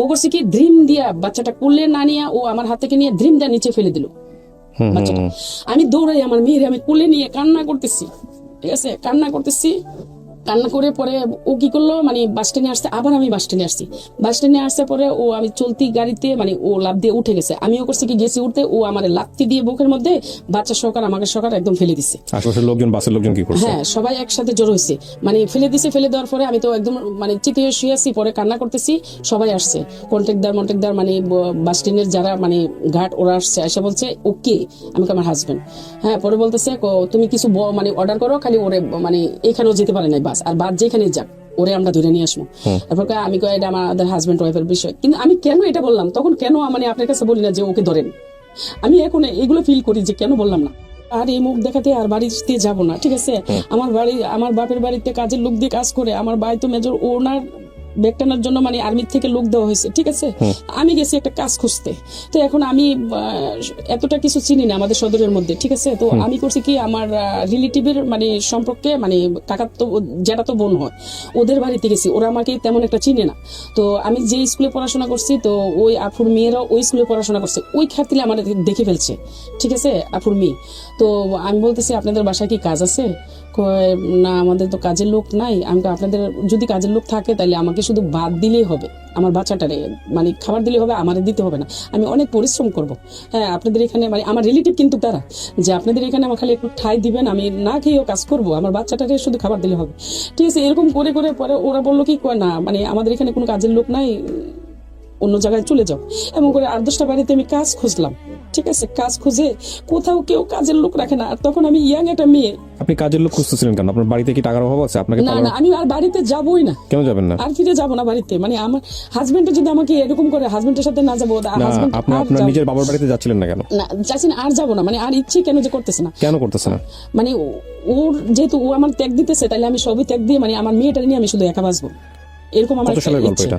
ও করছে কি ড্রিম দিয়া বাচ্চাটা কোলে না নিয়ে ও আমার হাত থেকে নিয়ে ড্রিম দিয়া নিচে ফেলে দিল বাচ্চাটা। আমি দৌড়াই আমার মেয়ের আমি কোলে নিয়ে কান্না করতেছি, ঠিক আছে, কান্না করতেছি, কান্না করে পরে ও কি করলো মানে বাস স্ট্যান্ডে আসছে, আবার আমি বাস স্ট্যান্ডে আসছি, বাস স্ট্যান্ডে আসছে পরে ও আমি চলতি গাড়িতে মানে ও লাফ দিয়ে উঠে গেছে, আমিও করছি কি গেছি উঠতে, ও আমার লাফতি দিয়ে বুকের মধ্যে বাচ্চা সহকার আমাকে সহকার একদম ফেলে দিচ্ছে। আশেপাশের লোকজন, বাসের লোকজন কি করছে? হ্যাঁ সবাই একসাথে জড়ো হয়েছে, মানে ফেলে দিছে, ফেলে দেওয়ার পরে আমি তো একদম মানে চিতে শুয়ে আছি, পরে কান্না করতেছি, সবাই আসছে কন্ট্রাক্টদার মানে বাস স্ট্যান্ডের যারা মানে ঘাট ওরা আসছে, এসে বলছে ওকে, আমি আমার হাজবেন্ড, হ্যাঁ, পরে বলতেছে তুমি কিছু মানে অর্ডার করো, খালি ওরে মানে এখানেও যেতে পারে নাই বাস, আর বাদ যেখানে যাক ওরে আমরা ধরে নিয়ে আসবো। তারপর আমি এটা আমাদের হাজবেন্ড ওয়াইফের বিষয়, কিন্তু আমি কেন এটা বললাম তখন, কেন মানে আপনার কাছে বলি না যে ওকে ধরেন, আমি এখন এগুলো ফিল করি যে কেন বললাম না, আর এই মুখ দেখাতে আর বাড়িতে যাব না, ঠিক আছে। আমার বাপের বাড়িতে কাজের লোক দিয়ে কাজ করে, আমার ভাই তো মেজর, ওনার ব্যাগ টানার জন্য মানে আর্মির থেকে লোক দেওয়া হয়েছে, ঠিক আছে, আমি গেছি একটা কাজ খুঁজতে, তো এখন আমি এতটা কিছু চিনি না আমাদের সদরের মধ্যে, ঠিক আছে, তো আমি করছি কি আমার রিলেটিভের মানে সম্পর্কে মানে কাকার তো যেটা তো বোন হয়, ওদের বাড়িতে গেছি, ওরা আমাকে তেমন একটা চিনে না, তো আমি যে স্কুলে পড়াশোনা করছি তো ওই আফুর মেয়েরাও ওই স্কুলে পড়াশোনা করছে, ওই খাতিরে আমার দেখে ফেলছে, ঠিক আছে, আফুর মেয়ে। তো আমি বলতেছি আপনাদের বাসায় কি কাজ আছে? না আমাদের তো কাজের লোক নাই। আমি আপনাদের যদি কাজের লোক থাকে তাহলে আমাকে শুধু ভাত দিলেই হবে, আমার বাচ্চাটারে মানে খাবার দিলেই হবে, আমারে দিতে হবে না, আমি অনেক পরিশ্রম করব। হ্যাঁ আপনাদের এখানে মানে আমার রিলেটিভ কিন্তু তারা, যে আপনাদের এখানে আমার খালি একটু ঠাই দিবেন, আমি না খেয়েও কাজ করব, আমার বাচ্চাটারে শুধু খাবার দিলে হবে, ঠিক আছে। এরকম করে করে পরে ওরা বললো কি না মানে আমাদের এখানে কোনো কাজের লোক নাই, অন্য জায়গায় চলে যাও। এমন করে 8-10টা বাড়িতে আমি কাজ খুঁজলাম, ঠিক আছে, কাজ খুঁজে কোথাও কেউ কাজের লোক রাখে না, আর তখন আমি ইয়াং একটা মেয়ে। আপনি কাজের লোক খুঁজতেছিলেন কেন? আপনার বাড়িতে কি টাকার অভাব আছে? আপনাকে না না আমি আর বাড়িতে যাবই না। কেন যাবেন না? আর ফিরে যাবো না বাড়িতে, মানে আমার হাজবেন্ড যদি আমাকে এরকম করে, হাজবেন্ডের সাথে না যাবো, আপনি আপনার নিজের বাবার বাড়িতে যাচ্ছিলেন না কেন? না যাচ্ছি না, আর যাবো না, মানে আর ইচ্ছে কেন যে করতেছে না। কেন করতেছে না? মানে ওর যেহেতু ও আমার ত্যাগ দিতেছে, তাহলে আমি সবই ত্যাগ দিয়ে মানে আমার মেয়েটা নিয়ে আমি শুধু একা বাঁচবো, এরকম আমার ইচ্ছে।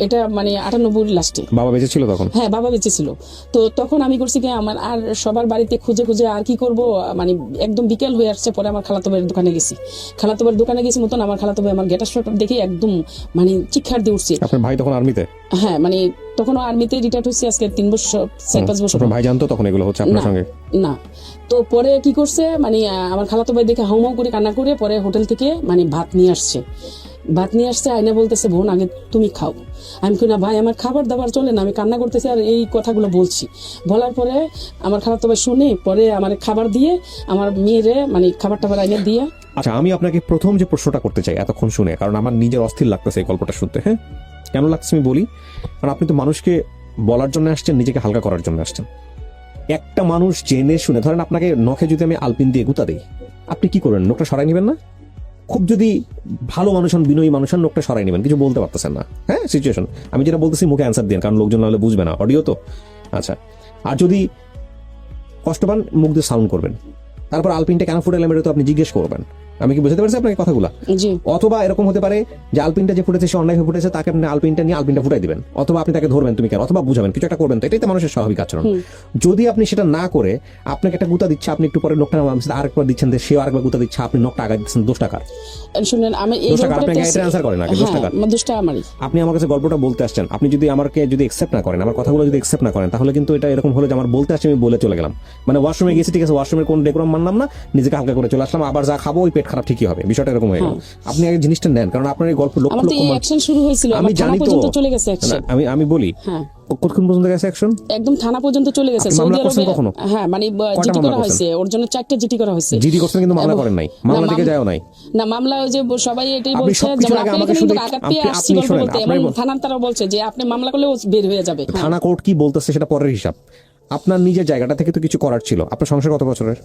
এটা মানে 98 লাস্টে। বাবা বেঁচে ছিল তখন? হ্যাঁ বাবা বেঁচে ছিল। তো তখন আমি করছি কি আমার আর সবার বাড়িতে খুঁজে খুঁজে আর কি করব, মানে একদম বিকেল হয়ে আসছে, পরে আমার খালাতো ভাইয়ের দোকানে গেছি, খালাতো ভাইয়ের দোকানে গেছি মতন আমার খালাতো ভাই আমার গেটার শট দেখে একদম মানে চিৎকার দিয়ে উঠছে। আপনার ভাই তখন আর্মিতে? হ্যাঁ মানে তখন আর্মিতে রিটায়ার্ড হয়েছে, আজকে 3 বছর 4-5 বছর। আপনার ভাই জানতো তখন এগুলো হচ্ছে আপনার সঙ্গে? না। তো পরে কি করছে মানে আমার খালাতো ভাই দেখে হাউমাউ করে কান্না করে পরে হোটেল থেকে মানে ভাত নিয়ে আসছে, আইনা বলতেছে বোন আগে তুমি খাও। আমি কই না ভাই আমার খাবার দাবার চলে না, আমি কান্না করতেছি আর এই কথাগুলো বলছি। বলার পরে আমার খালাতো ভাই শুনে পরে আমার খাবার দিয়ে আমার মেয়েরে মানে খাবার টাবার আইনা দিয়ে। আচ্ছা আমি আপনাকে প্রথম যে প্রশ্নটা করতে চাই এতক্ষণ শুনে, কারণ আমার নিজের অস্থির লাগতেছে এই গল্পটা শুনতে। হ্যাঁ কেন লাগছে আমি বলি, কারণ আপনি তো মানুষকে বলার জন্য আসছেন, নিজেকে হালকা করার জন্য আসছেন। একটা মানুষ জেনে শুনে, ধরেন আপনাকে নখে যদি আমি আলপিন দিয়ে গুতা দিই, আপনি কি করবেন? নোকটা সরাই নেবেন না? খুব যদি ভালো মানুষ হন, বিনয়ী মানুষ হন, নোকটা সরাই নেবেন, কিছু বলতে পারতেছেন না। হ্যাঁ সিচুয়েশন আমি যেটা বলতেছি মুখে অ্যান্সার দিন, কারণ লোকজন নাহলে বুঝবে না, অডিও তো। আচ্ছা আর যদি কষ্ট পান মুখ দিয়ে সাউন্ড করবেন, তারপর আলপিনটা কেন ফুটাইলাম এটা তো আপনি জিজ্ঞেস করবেন। আমি কি বুঝতে পারছি আপনাকে কথাগুলো? অথবা এরকম হতে পারে যে আলপিনটা যে ফুটেছে সে অন্যায় হয়ে ফুটেছে, তাকে আপনি আলপিনটা নিয়ে আলপিনটা ফুটাই দিবেন, অথবা আপনি তাকে ধরবেন তুমি কেন, অথবা বুঝাবেন, কিছু একটা করবেন। তো এটাই তো মানুষের স্বাভাবিক আচরণ। যদি আপনি সেটা না করে আপনাকে একটা গুতা দিচ্ছে, আপনি একটু পরে নোকটা আরেকবার দিচ্ছেন, সেও আরেকবার গুতা দিচ্ছে, আপনি নোকটা আগে দিচ্ছেন 10 টাকার। শুনেন আমি এই আপনাকে এটা আনসার করেন আগে 10 টাকা। আপনি আমার কাছে গল্পটা বলতে আসছেন, আপনি যদি আমাকে যদি একসেপ্ট না করেন, আমার কথাগুলো যদি একসেপ্ট না করেন, তাহলে কিন্তু এটা এরকম হলো যে আমার বলতে আসছে আমি বলে চলে গেলাম, মানে ওয়াশরুমে গেছি, ঠিক আছে, ওয়াশরুমের কোন ডেকোরাম মানলাম না, নিজেকে হালকা করে চলে আসলাম, আবার যা খাবো ওই পেট খারাপ ঠিকই হবে, বিষয়টা এরকম হয়ে গেল। আপনি আগে জিনিসটা নেন, কারণ আপনার এই গল্প লক্ষ লক্ষ আমি জানি তো আমি বলি কতক্ষণ পর্যন্ত গেছে অ্যাকশন? একদম থানা পর্যন্ত চলে গেছে। আপনি সৌদি মামলা করছেন আরবে কখনো? হ্যাঁ মানে কয়টা জিডি মামলা করা করছেন? হয়েছে, ওর জন্য 4টা জিডি করা হয়েছে। জিডি করছেন কিন্তু মামলা করেন নাই, মামলা থেকে যায়ও নাই। না মামলা ওই যে সবাই এটাই আপনি বলছে, সবকিছুর যেমন আগে আপনি আমাকে এখানে শুধু কিন্তু আঘাত পেয়ে আসছি আপনি গল্প শোনেন, বলতে, আপনার এবং থানার তারা বলছে যে আপনি মামলা করলে ও বের হয়ে যাবে। হ্যাঁ। থানা কোর্ট কি বলতেছে সেটা পরের হিসাব। আপনার নিজের জায়গাটা থেকে তো কিছু করার ছিল। আপনার সংসার কত বছরের?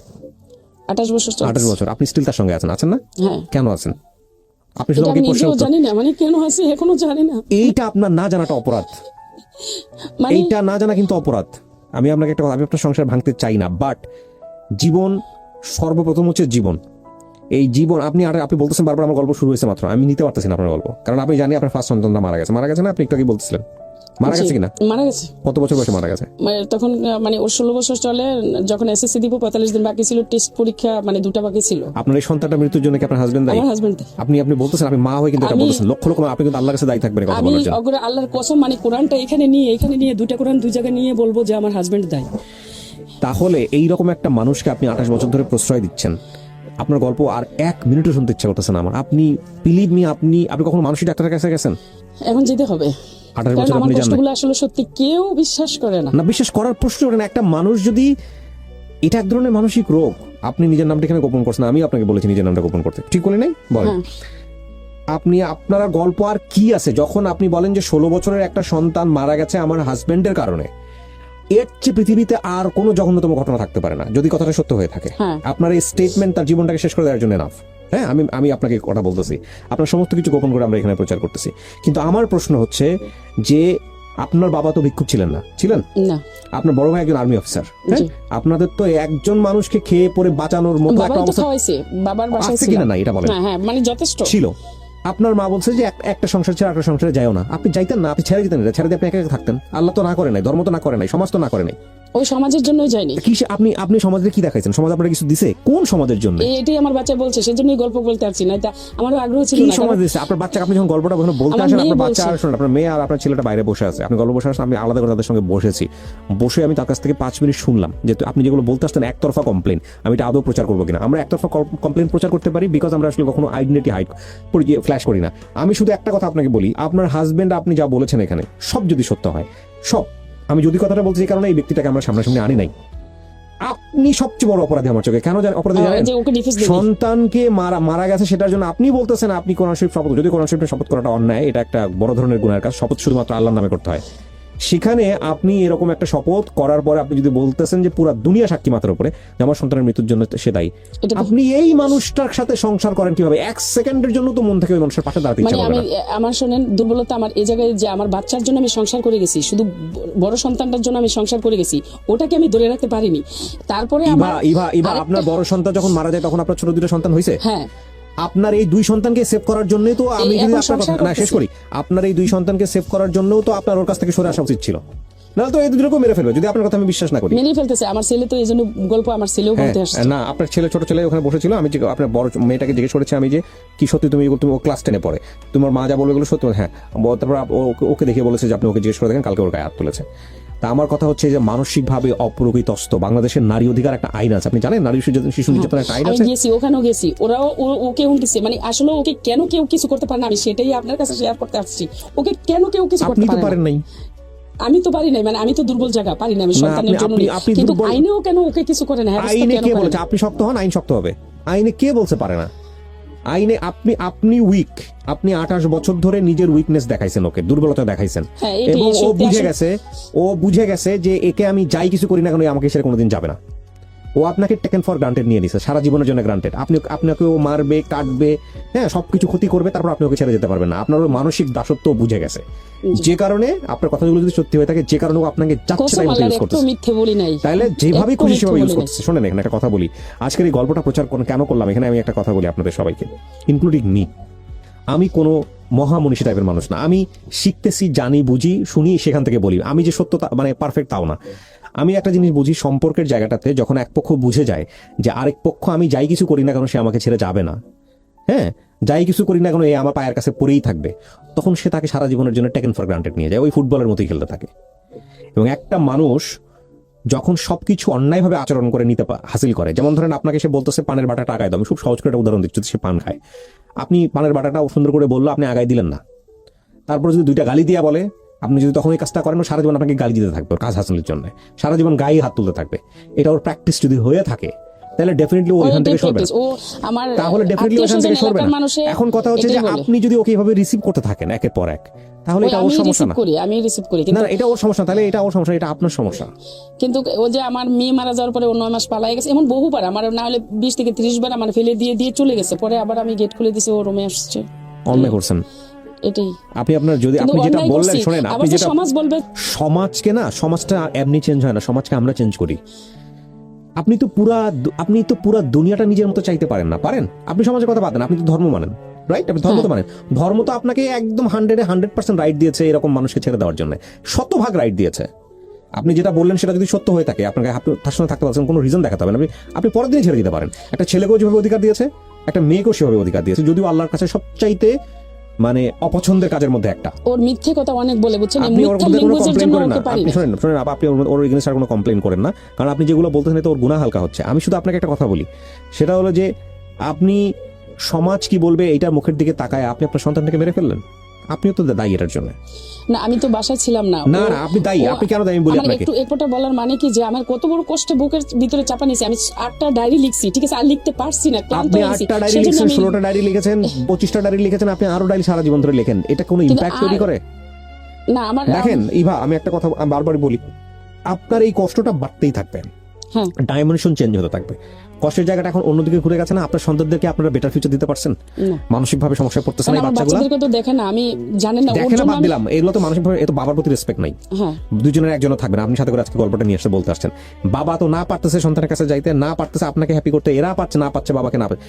28 বছর চলছে। 28 বছর। আপনি স্টিল তার সঙ্গে আছেন না? হ্যাঁ। কেন আছেন? আপনি শুধু এটা আমাকে আমি প্রশ্ন নিজেও জানি না, মানে কেন আছে এখনো জানি না। এইটা আপনার না জানাটা অপরাধ। মানে এইটা না জানা কিন্তু অপরাধ। আমি আপনাকে একটা কথা, আমি আপনার সংসার ভাঙতে চাই না, বাট জীবন সর্বপ্রথম হচ্ছে জীবন। এই জীবন আপনি বলতেছেন বারবার আমার গল্প শুরু হয়েছে মাত্র, আমি নিতে পারতেছি না আপনার গল্প, কারণ আপনি জানি আপনার ফার্স্ট সন্তানটা মারা গেছে না? আপনি একটু আগে বলতেছিলেন মারা গেছে কিনা? মারা গেছে। কত বছর বয়সে মারা গেছে? তখন মানে ওর 16 বছর চলে, যখন এসএসসি দিব 45 দিন বাকি ছিল, টেস্ট পরীক্ষা মানে 2টা বাকি ছিল। আপনার এই সন্তানটা মৃত্যুর জন্য কি আপনার হাজবেন্ড দায়ী? আমার হাজবেন্ড। আপনি বলতেছেন, আপনি মা হয়ে কিন্তু এটা বলতেছেন, লক্ষ লক্ষ আপনি কিন্তু আল্লাহর কাছে দায়ী থাকবেন কথা আমি বলার জন্য। অগ্র আল্লাহর কসম, মানে কোরআনটা এখানে নিয়ে 2টা কোরআন 2 জায়গায় নিয়ে বলবো যে আমার হাজবেন্ড দায়ী। তাহলে এইরকম একটা মানুষকে আপনি 28 বছর ধরে প্রশ্রয় দিচ্ছেন, আপনার গল্প আর 1 মিনিটও শুনতে ইচ্ছা করতেছে না আমার। আপনি বিলিভ মি, আপনি কখনো মানসিক ডাক্তারের কাছে গেছেন? এখন যেতে হবে, 28 কারণ বছর আমার আপনি জানেন কষ্টগুলো আসলে সত্যি কেউ বিশ্বাস করে না। না, বিশ্বাস করার প্রশ্ন ওঠে না। একটা মানুষ যদি, এটা এক ধরনের মানসিক রোগ। আপনি নিজের নামটা এখানে গোপন করছেন, আমি আপনাকে বলেছি নিজের নামটা গোপন করতে, ঠিক বলি নাই? বলেন আপনারা গল্প আর কি আছে? যখন আপনি বলেন যে 16 বছরের একটা সন্তান মারা গেছে আমার হাজবেন্ডের কারণে, এর চেয়ে পৃথিবীতে আর কোনো জঘন্যতম ঘটনা থাকতে পারে না, যদি কথাটা সত্য হয়ে থাকে। আপনার এই স্টেটমেন্ট তার জীবনটাকে শেষ করে দেওয়ার জন্য এনাফ। হ্যাঁ, আমি আপনাকে কথা বলতেছি, আপনার সমস্ত কিছু গোপন করে আমরা এখানে প্রচার করতেছি। কিন্তু আমার প্রশ্ন হচ্ছে যে আপনার বাবা তো ভিক্ষুক ছিলেন না? ছিলেন না। আপনার বড় ভাই একজন আর্মি অফিসার। হ্যাঁ, আপনাদের তো একজন মানুষকে খেয়ে পরে বাঁচানোর মতো একটা অবস্থা বাবার বাসায় আছে কিনা? না, এটা বলেন। হ্যাঁ, মানে যথেষ্ট ছিল। আপনার মা বলছে যে একটা সংসার ছেড়ে একটা সংসারে যাও না। আপনি যাইতেন না? আপনি ছেড়ে দিতেন? এটা ছেড়ে দিয়ে আপনি একা একা থাকতেন? আল্লাহ তো না করে নাই, ধর্ম তো না করে নাই, সমাজ তো না করে নাই। ওই সমাজের জন্যই যায়নি। কি আপনি সমাজে কি দেখাইছেন? সমাজ আপনার কিছু দিছে? কোন সমাজের জন্য? এটাই আমার বাচ্চা বলছে, সেজন্যই গল্প বলতে পারছি না। আমারও আগ্রহ ছিল কি না। সমাজ দিছে আপনার বাচ্চা? আপনি যখন গল্পটা বলতে আসেন, আপনার বাচ্চা আর শোনেন, আপনার মেয়ে আর আপনার ছেলেটা বাইরে বসে আছে, আপনি গল্প বসে আসেন, আমি আলাদা করে তাদের সঙ্গে বসেছি। বসে আমি তার কাছ থেকে 5 মিনিট শুনলাম যে আপনি যেগুলো বলতে আসতেন একতরফা কমপ্লেন, আমি এটা আদৌ প্রচার করবো কিনা। আমরা একতরফা কমপ্লেন প্রচার করতে পারি বিকজ আমরা আসলে কখনো আইডেন্টিটি হাইড ফ্ল্যাশ করি না। আমি শুধু একটা কথা আপনাকে বলি, আপনার হাজবেন্ড আপনি যা বলেছেন এখানে সব যদি সত্য হয়, সব, আমি যদি কথাটা বলছি এই কারণে এই ব্যক্তিটাকে আমরা সামনাসামনি আনি নাই, আপনি সবচেয়ে বড় অপরাধী আমার চোখে। কেন অপরাধী জানেন? সন্তানকে মারা গেছে সেটার জন্য আপনি বলতেছেন আপনি কোরআন শরীফ শপথ, যদি কোরআন শরীফে শপথ করাটা অন্যায়, এটা একটা বড় ধরনের গুনাহের কাজ। শপথ শুধুমাত্র আল্লাহর নামে করতে হয়। সেখানে আপনি এরকম একটা শপথ করার পরে আপনি যদি বলতেছেন যে পুরো দুনিয়া সাক্ষী মাথার উপরে যে আমার সন্তানের মৃত্যুর জন্য সে দায়ী, আপনি এই মানুষটার সাথে সংসার করেন কিভাবে? 1 সেকেন্ডের জন্য তো মন থেকে ওই মানুষের পাশে দাঁড়াতে ইচ্ছা করে না। আমার শোনেন, দুর্বলতা আমার এই জায়গায় যে আমার বাচ্চার জন্য আমি সংসার করে গেছি, শুধু বড় সন্তানটার জন্য আমি সংসার করে গেছি, ওটাকে আমি ধরে রাখতে পারিনি। তারপরে আপনার বড় সন্তান যখন মারা যায় তখন আপনার ছোট 2টা সন্তান হয়েছে। হ্যাঁ, আপনার এই 2 সন্তানকে সেভ করার জন্যই তো আমি যদি আপনার কথা না শেষ করি, আপনার এই 2 সন্তানকে সেভ করার জন্যও তো আপনার ওর কাছ থেকে সরে আসা উচিত ছিল, না তো এই দুটোকে মেরে ফেলবে যদি আপনার কথা আমি বিশ্বাস না করি। মেরে ফেলতেছে আমার ছেলে, তো এইজন্য গল্প আমার ছেলেও বলতে আসছে। না, আপনার ছোট ছেলে ওখানে বসেছিল, আমি আপনার বড় মেয়েটাকে জিজ্ঞেস করেছি আমি যে কি সত্যি তুমি ও ক্লাস 10-এ পড়ে, তোমার মা যা বলবে এগুলো সত্যি? হ্যাঁ। তারপর ওকে দেখিয়ে বলেছে যে আপনি ওকে জিজ্ঞেস করে দেখেন, কালকে ওর গায়ে হাত তুলেছে। তা আমার কথা হচ্ছে যে মানসিকভাবে অপ্রকৃতস্থ, বাংলাদেশের নারী অধিকার একটা আইন আছে, আপনি জানেন? নারী শিশু নির্যাতন একটা আইন আছে। গেছি, ওখানেও গেছি, ওরাও ওকে উল্টেছে। মানে আসলে ওকে কেন কেউ কিছু করতে পারে না, আমি সেটাই আপনার কাছে শেয়ার করতে আসছি। ওকে কেন কেউ কিছু করতে পারে না? আমি তো পারি নাই, মানে আমি তো দুর্বল জায়গা, পারি না আমি সন্তানের জন্য। কিন্তু আইনেও কেন ওকে কিছু করে না? আইনে কে বলেছে আপনি শক্ত হন? আইন শক্ত হবে। আইনে কে বলছে পারে না? আইনে আপনি উইক। আপনি 28 বছর ধরে নিজের উইকনেস দেখাইছেন, ওকে দুর্বলতা দেখাইছেন, এবং ও বুঝে গেছে যে একে আমি যাই কিছু করি না কেন আমাকে ছেড়ে কোনোদিন যাবে না। ও আপনাকে টেকেন ফর গ্রান্টেড নিয়ে নিছে, সারা জীবনের জন্য গ্রান্টেড। আপনাকে ও মারবে, কাটবে, হ্যাঁ, সবকিছু ক্ষতি করবে, তারপর আপনি ওকে ছেড়ে যেতে পারবেন না। আপনার মানসিক দাসত্ব বুঝে গেছে, যে কারণে আপনার কথাগুলো যদি সত্যি হয়ে থাকে, যে কারণে ও আপনাকে যাচ্ছে তাই ইউজ করতেছে, তাহলে যেভাবে খুশি সেভাবে ইউজ করতেছে। শোনেন, এখানে একটা কথা বলি, আজকের এই গল্পটা প্রচার কেন করলাম এখানে, আমি একটা কথা বলি আপনাদের সবাইকে, ইনক্লুডিং মি। আমি কোনো মহামনীষী টাইপের মানুষ না, আমি শিখতেছি, জানি, বুঝি, শুনি, সেখান থেকে বলি। আমি যে সত্য মানে পারফেক্ট তাও না। আমি একটা জিনিস বুঝি, সম্পর্কের জায়গাটাতে যখন এক পক্ষ বুঝে যায় যে আরেক পক্ষ আমি যাই কিছু করি না কেন সে আমাকে ছেড়ে যাবে না, হ্যাঁ, যাই কিছু করি না কেন এ আমার পায়ের কাছে পড়েই থাকবে, তখন সে তাকে সারা জীবনের জন্য টেকেন ফর গ্রান্টেড নিয়ে যায়, ওই ফুটবলের মতোই খেলতে থাকে। এবং একটা মানুষ যখন সবকিছু অন্যায়ভাবে আচরণ করে নিতে হাসিল করে, যেমন ধরেন আপনাকে সে বলতেছে পানের বাটাটা আগায় দাও, আমি খুব সহজ করে একটা উদাহরণ দিচ্ছি, সে পান খায়, আপনি পানের বাটাটা সুন্দর করে বললো, আপনি আগায় দিলেন না, তারপর যদি 2টা গালি দিয়া বলে আপনি যদি তখন এই কাজটা করেন, ও সারা জীবন আপনাকে গালি দিতে থাকবে ওর কাজ হাসিলের জন্য, সারা জীবন গায়ে হাত তুলতে থাকবে। এটা ওর প্র্যাকটিস যদি হয়ে থাকে, তাহলে ডেফিনেটলি ও এখান থেকে সরবে না। ও আমার তাহলে ডেফিনেটলি ওখান থেকে সরবে না। এখন কথা হচ্ছে যে আপনি যদি ওকে এইভাবে রিসিভ করতে থাকেন একের পর এক, তাহলে এটা ওর সমস্যা না। আমি রিসিভ করি, না কিন্তু এটা ওর সমস্যা, তাহলে এটা ওর সমস্যা, এটা আপনার সমস্যা। কিন্তু ও যে আমার মেয়ে মারা যাওয়ার পরে ও 9 মাস পালাই গেছে, এমন বহুবার, আমার না হলে 20 থেকে 30 বার আমার ফেলে দিয়ে দিয়ে চলে গেছে, পরে আবার আমি গেট খুলে দিয়েছি, ও রুমে আসছে। অন্যায় করছেন এটাই আপনি। আপনার যদি আপনি যেটা বললেন, শোনেন, আপনি যেটা সমাজ বলবে, সমাজকে না, সমাজটা এমনি চেঞ্জ হয় না, সমাজকে আমরা চেঞ্জ করি। আপনি তো পুরা দুনিয়াটা নিজের মতো চাইতে পারেন না, পারেন? আপনি সমাজের কথা বাদ দেন, আপনি তো ধর্ম মানেন, রাইট? আপনি ধর্ম তো মানেন। ধর্ম তো আপনাকে একদম 100% রাইট দিয়েছে এরকম মানুষকে ছেড়ে দেওয়ার জন্য, শতভাগ রাইট দিয়েছে। আপনি যেটা বললেন সেটা যদি সত্য হয়ে থাকে, আপনাকে তার সঙ্গে থাকতে পারছেন, কোনো রিজন দেখাতে হবে না, আপনি পরের দিনই ছেড়ে দিতে পারেন। একটা ছেলেকেও যেভাবে অধিকার দিয়েছে, একটা মেয়েকেও সেভাবে অধিকার দিয়েছে, যদিও আল্লাহর কাছে সবচাইতে মানে অপছন্দের কাজের মধ্যে একটা। ওর মিথ্যে কথা অনেক বলে, বুঝছেন? আপনি ওর মধ্যে কোনো কমপ্লেইন করেন না, আপনি শুনেন আপনি ওর এগেইনস্ট আর কোনো কমপ্লেইন করেন না, কারণ আপনি যেগুলো বলতেছেন এতে ওর গুনাহ হালকা হচ্ছে। আমি শুধু আপনাকে একটা কথা বলি, সেটা হলো যে আপনি সমাজ কি বলবে এইটার মুখের দিকে তাকায় আপনি আপনার সন্তানটাকে মেরে ফেললেন। আপনিও তো দায়ী এটার জন্য। না, আমি তো বাসায় ছিলাম না। না না, আপনি দায়ী। আপনি কেন দায়ী বলি আপনাকে? একটু একটুটা বলার মানে কি, যে আমার কত বড় কষ্ট বুকের ভিতরে চাপা নিয়েছি। আমি 8টা ডায়েরি লিখছি, ঠিক আছে, আর লিখতে পারছি না, ক্লান্ত আপনি হয়ে গেছি। 8টা ডায়েরি লিখছেন, 16টা ডায়েরি লিখেছেন, 25টা ডায়েরি লিখেছেন, আপনি আরো ডায়েরি সারা জীবন ধরে লেখেন, এটা কোনো ইমপ্যাক্ট তৈরি করে? না, আমার দেখেন ইভা, আমি একটা কথা বারবার বলি, আপনার এই কষ্টটা বাড়তেই থাকবে, হ্যাঁ, ডাইমেনশন চেঞ্জ হতে থাকবে। কষ্টের জায়গাটা এখন অন্যদিকে ঘুরে গেছে না। আপনার সন্তানদেরকে আপনারা বেটার ফিউচার দিতে পারছেন? মানসিকভাবে সমস্যায় পড়তেছে না এই বাচ্চাগুলো? বাচ্চাদেরকে তো দেখেন না, আমি জানেন না, দেখেন না, বাদ দিলাম, এগুলো তো মানসিকভাবে, এত বাবার প্রতি রেসপেক্ট নাই। হ্যাঁ, দুজনের একজনও থাকবে না। আপনি সাথে করে আজকে গল্পটা নিয়ে এসে বলতে আসছেন, বাবা তো না পারতেছে সন্তানের কাছে যাইতে, না পারতেছে আপনাকে হ্যাপি করতে, এরা পাচ্ছে না পাচ্ছে বাবাকে না পাচ্ছে।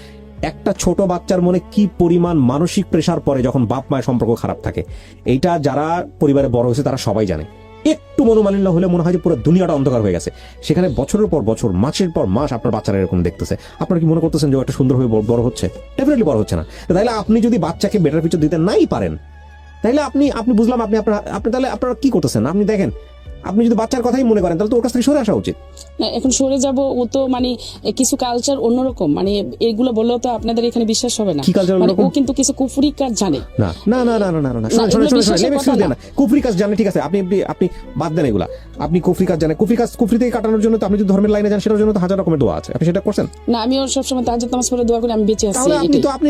একটা ছোট বাচ্চার মনে কি পরিমাণ মানসিক প্রেসার পড়ে যখন বাপ মায়ের সম্পর্ক খারাপ থাকে, এইটা যারা পরিবারে বড় হয়েছে তারা সবাই জানে। একটু মনোমালিন্য হলে মনে হয় যে পুরো দুনিয়াটা অন্ধকার হয়ে গেছে। সেখানে বছরের পর বছর, মাসের পর মাস আপনার বাচ্চারা এরকম দেখতেছে, আপনারা কি মনে করতেছেন যে একটা সুন্দর হয়ে বড় হচ্ছে? ডেফিনেটলি বড় হচ্ছে না। তাইলে আপনি যদি বাচ্চাকে বেটার ফিউচার দিতে নাই পারেন, তাইলে আপনি বুঝলাম আপনি তাহলে আপনারা কি করতেছেন? আপনি দেখেন, আপনি যদি বাচ্চার কথাই মনে করেন, তাহলে তো ওর কাছ থেকে সরে আসা উচিত। না, এখন সরে যাব, ও তো মানে কিছু কালচার অন্যরকম, মানে এগুলো বললেও তো আপনাদের এখানে বিশ্বাস হবে না। কি কালচার অন্যরকম? ও কিন্তু কিছু কুফরি কাজ জানে। না না না না না না, শুনুন, কুফরি কাজ জানে, ঠিক আছে, আপনি বাদ দেন এগুলা। আপনি কুফরি কাজ জানেন, কুফরি থেকে কাটানোর জন্য তো আপনি যদি ধর্মের লাইনে যান, সেটার জন্য তো হাজার রকমের দোয়া আছে, আপনি সেটা করছেন না? আমি ওর সবসময় তাহাজ্জুদ নামাজ পড়ে দোয়া করি, আমি বেঁচে আছি। তাহলে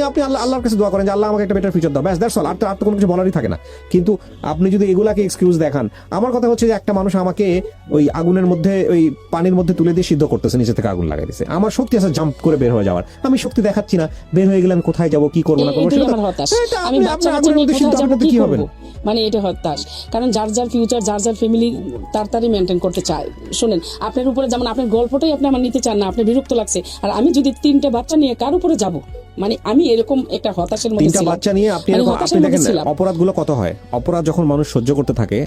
আপনি আল্লাহর কাছে দোয়া করেন যে আল্লাহ আমাকে একটা বেটার ফিউচার দাও, ব্যাস, দ্যাটস অল। আর তো কোনো কিছু বলারই থাকে না। কিন্তু আপনি যদি এগুলাকে এক্সকিউজ দেখান, আমার কথা হচ্ছে যে একটা মানুষ আমাকে ওই আগুনের মধ্যে, ওই পানির মধ্যে তুলে দিয়ে সিদ্ধ করতেছে, নিচে থেকে আগুন লাগাই দিচ্ছে, আমার শক্তি আছে জাম্প করে বের হয়ে যাওয়ার, আমি শক্তি দেখাচ্ছি না, বের হয়ে গেলাম, কোথায় যাবো, কি করবো না করবো, আমি বাচ্চা কি করব, মানে এটা হতাশ। কারণ যার যার ফিউচার, যার যার ফ্যামিলি তাড়াতাড়ি মেনটেন করতে চায়। শোনেন, আপনার উপরে যেমন আপনার গল্পটাই আপনি আমার নিতে চান না, আপনার বিরক্ত লাগছে, আর আমি যদি 3টা বাচ্চা নিয়ে কার উপরে যাব, মানে আমি এরকম একটা হতাশের মধ্যে ছিলাম। 3টা বাচ্চা নিয়ে আপনি দেখেন অপরাধগুলো কত হয়। অপরাধ যখন মানুষ সহ্য করতে থাকে,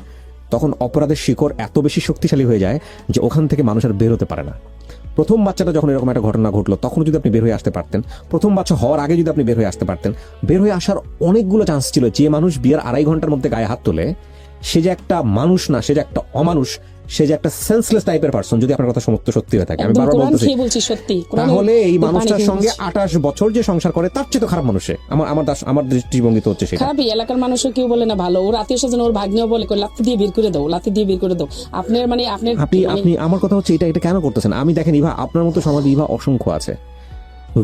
তখন অপরাধের শিকড় এত বেশি শক্তিশালী হয়ে যায় যে ওখান থেকে মানুষ আর বের হতে পারে না। প্রথম বাচ্চাটা যখন এরকম একটা ঘটনা ঘটলো, তখন যদি আপনি বের হয়ে আসতে পারতেন, প্রথম বাচ্চা হওয়ার আগে যদি আপনি বের হয়ে আসতে পারতেন, বের হয়ে আসার অনেকগুলো চান্স ছিল। যে মানুষ বিয়ের 2.5 ঘন্টার মধ্যে গায়ে হাত তোলে, সে যে একটা মানুষ না, সে যে একটা অমানুষ, সে যে একটা সেন্সলেস টাইপের পারসন, যদি আপনার কথা সমস্ত সত্যি হয়ে থাকে, আমি বারবার বলতেছি, তাহলে এই মানুষটার সঙ্গে 28 বছর যে সংসার করে, তার চেয়ে তো খারাপ মানুষে আমার দৃষ্টিভঙ্গি তো হচ্ছে সেটা। খারাপ এলাকার মানুষও কেউ বলে না ভালো, ওর আত্মীয় স্বজন, ওর ভাগ্নেও বলে লাথি দিয়ে বের করে দাও, লাথি দিয়ে বের করে দাও। আপনার মানে আপনি আমার কথা হচ্ছে এটা কেন করতেছেন? আমি দেখেন ইভা, আপনার মতো সমাজে ইভা অসংখ্য আছে।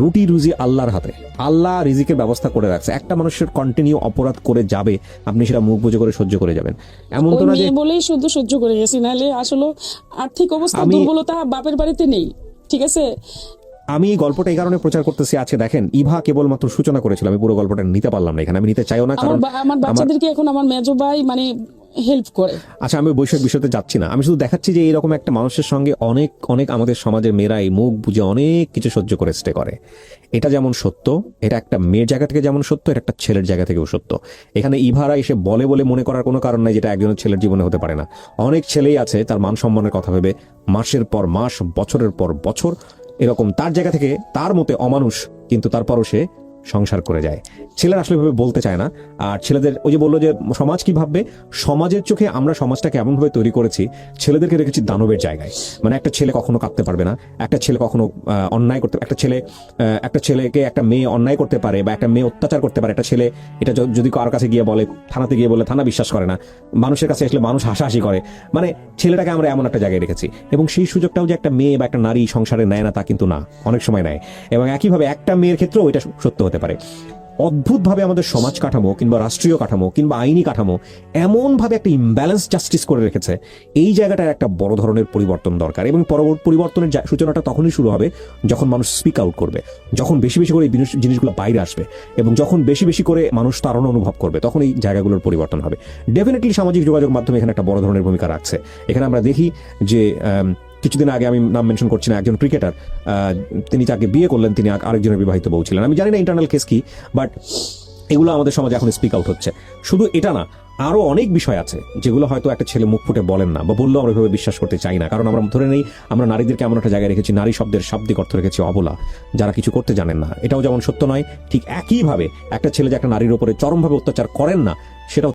রুটি রুজি আল্লাহর হাতে, আল্লাহ রিজিকের ব্যবস্থা করে রাখছে। একটা মানুষের কন্টিনিউ অপরাধ করে যাবে, আপনি সেটা মুখ বুজে করে সহ্য করে যাবেন, এমন তো না যে বলেই শুধু সহ্য করে গেছি, নাহলে আসলে আর্থিক অবস্থা দুর্বলতা বাপের বাড়িতে নেই, ঠিক আছে। আমি এই গল্পটা এই কারণে প্রচার করতেছি, আজকে দেখেন ইভা কেবলমাত্র সূচনা করেছিল, আমি পুরো গল্পটা নিতে পারলাম না, এখানে আমি নিতে চাইও না, কারণ আমার বাচ্চাদেরকে এখন আমার মেজো ভাই মানে হেল্প করে। আচ্ছা, আমি বৈষয়িক বিষয়তে যাচ্ছি না, আমি শুধু দেখাচ্ছি যে এরকম একটা মানুষের সঙ্গে অনেক অনেক আমাদের সমাজের মেয়েরাই মুখ বুঝে অনেক কিছু সহ্য করে স্টে করে। এটা যেমন সত্য, এটা একটা মেয়ের জায়গা থেকে যেমন সত্য, এটা একটা ছেলের জায়গা থেকেও সত্য। এখানে ইভারা এসে বলে মনে করার কোনো কারণ নাই যেটা একজনের ছেলের জীবনে হতে পারে না। অনেক ছেলেই আছে তার মান সম্মানের কথা ভেবে মাসের পর মাস, বছরের পর বছর এরকম তার জায়গা থেকে তার মতে অমানুষ, কিন্তু তারপরও সে সংসার করে যায়। ছেলেরা আসলে ভাবে বলতে চায় না। আর ছেলেদের ওই যে বললো যে সমাজ কি ভাববে, সমাজের চোখে আমরা সমাজটাকে এমন ভাবে তৈরি করেছি, ছেলেদেরকে রেখেছি দানবের জায়গায়। মানে একটা ছেলে কখনো কাঁদতে পারবে না, একটা ছেলে কখনো অন্যায় করতে, একটা ছেলেকে একটা মেয়ে অন্যায় করতে পারে বা একটা মেয়ে অত্যাচার করতে পারে, একটা ছেলে এটা যদি কারোর কাছে গিয়ে বলে, থানাতে গিয়ে বলে, থানা বিশ্বাস করে না, মানুষের কাছে আসলে মানুষ হাসাহাসি করে। মানে ছেলেটাকে আমরা এমন একটা জায়গায় রেখেছি, এবং সেই সুযোগটাও যে একটা মেয়ে বা একটা নারী সংসারে নেয় না তা কিন্তু না, অনেক সময় নেয়। এবং একইভাবে একটা মেয়ের ক্ষেত্রেও এটা সত্য হতে পারে। অদ্ভুতভাবে আমাদের সমাজ কাঠামো কিংবা রাষ্ট্রীয় কাঠামো কিংবা আইনি কাঠামো এমনভাবে একটা ইমব্যালেন্স জাস্টিস করে রেখেছে, এই জায়গাটার একটা বড় ধরনের পরিবর্তন দরকার। এবং পরিবর্তনের সূচনাটা তখনই শুরু হবে যখন মানুষ স্পিক আউট করবে, যখন বেশি বেশি করে এই জিনিসগুলো বাইরে আসবে, এবং যখন বেশি বেশি করে মানুষ তাড়না অনুভব করবে, তখন এই জায়গাগুলোর পরিবর্তন হবে। ডেফিনেটলি সামাজিক যোগাযোগ মাধ্যমে এখানে একটা বড় ধরনের ভূমিকা রাখছে। এখানে আমরা দেখি যে কিছুদিন আগে, আমি নাম মেনশন করছি না, একজন ক্রিকেটার, তিনি যাকে বিয়ে করলেন তিনি আরেকজনের বিবাহিত বউ ছিলেন। আমি জানি না ইন্টারনাল কেস কি, বাট এগুলো আমাদের সমাজে এখন স্পিক আউট হচ্ছে। শুধু এটা না, আরো অনেক বিষয় আছে যেগুলো হয়তো একটা ছেলে মুখ ফুটে বলেন না, বা বললেও আমরা এভাবে বিশ্বাস করতে চাই না। কারণ আমরা ধরে নেই আমরা নারীদেরকে এমন একটা জায়গায় রেখেছি, নারী শব্দের শাব্দিক অর্থ রেখেছি অবলা, যারা কিছু করতে জানেন না। এটাও যেমন সত্য নয়, ঠিক একইভাবে একটা ছেলে যে একটা নারীর উপরে চরমভাবে অত্যাচার করেন না সেটাও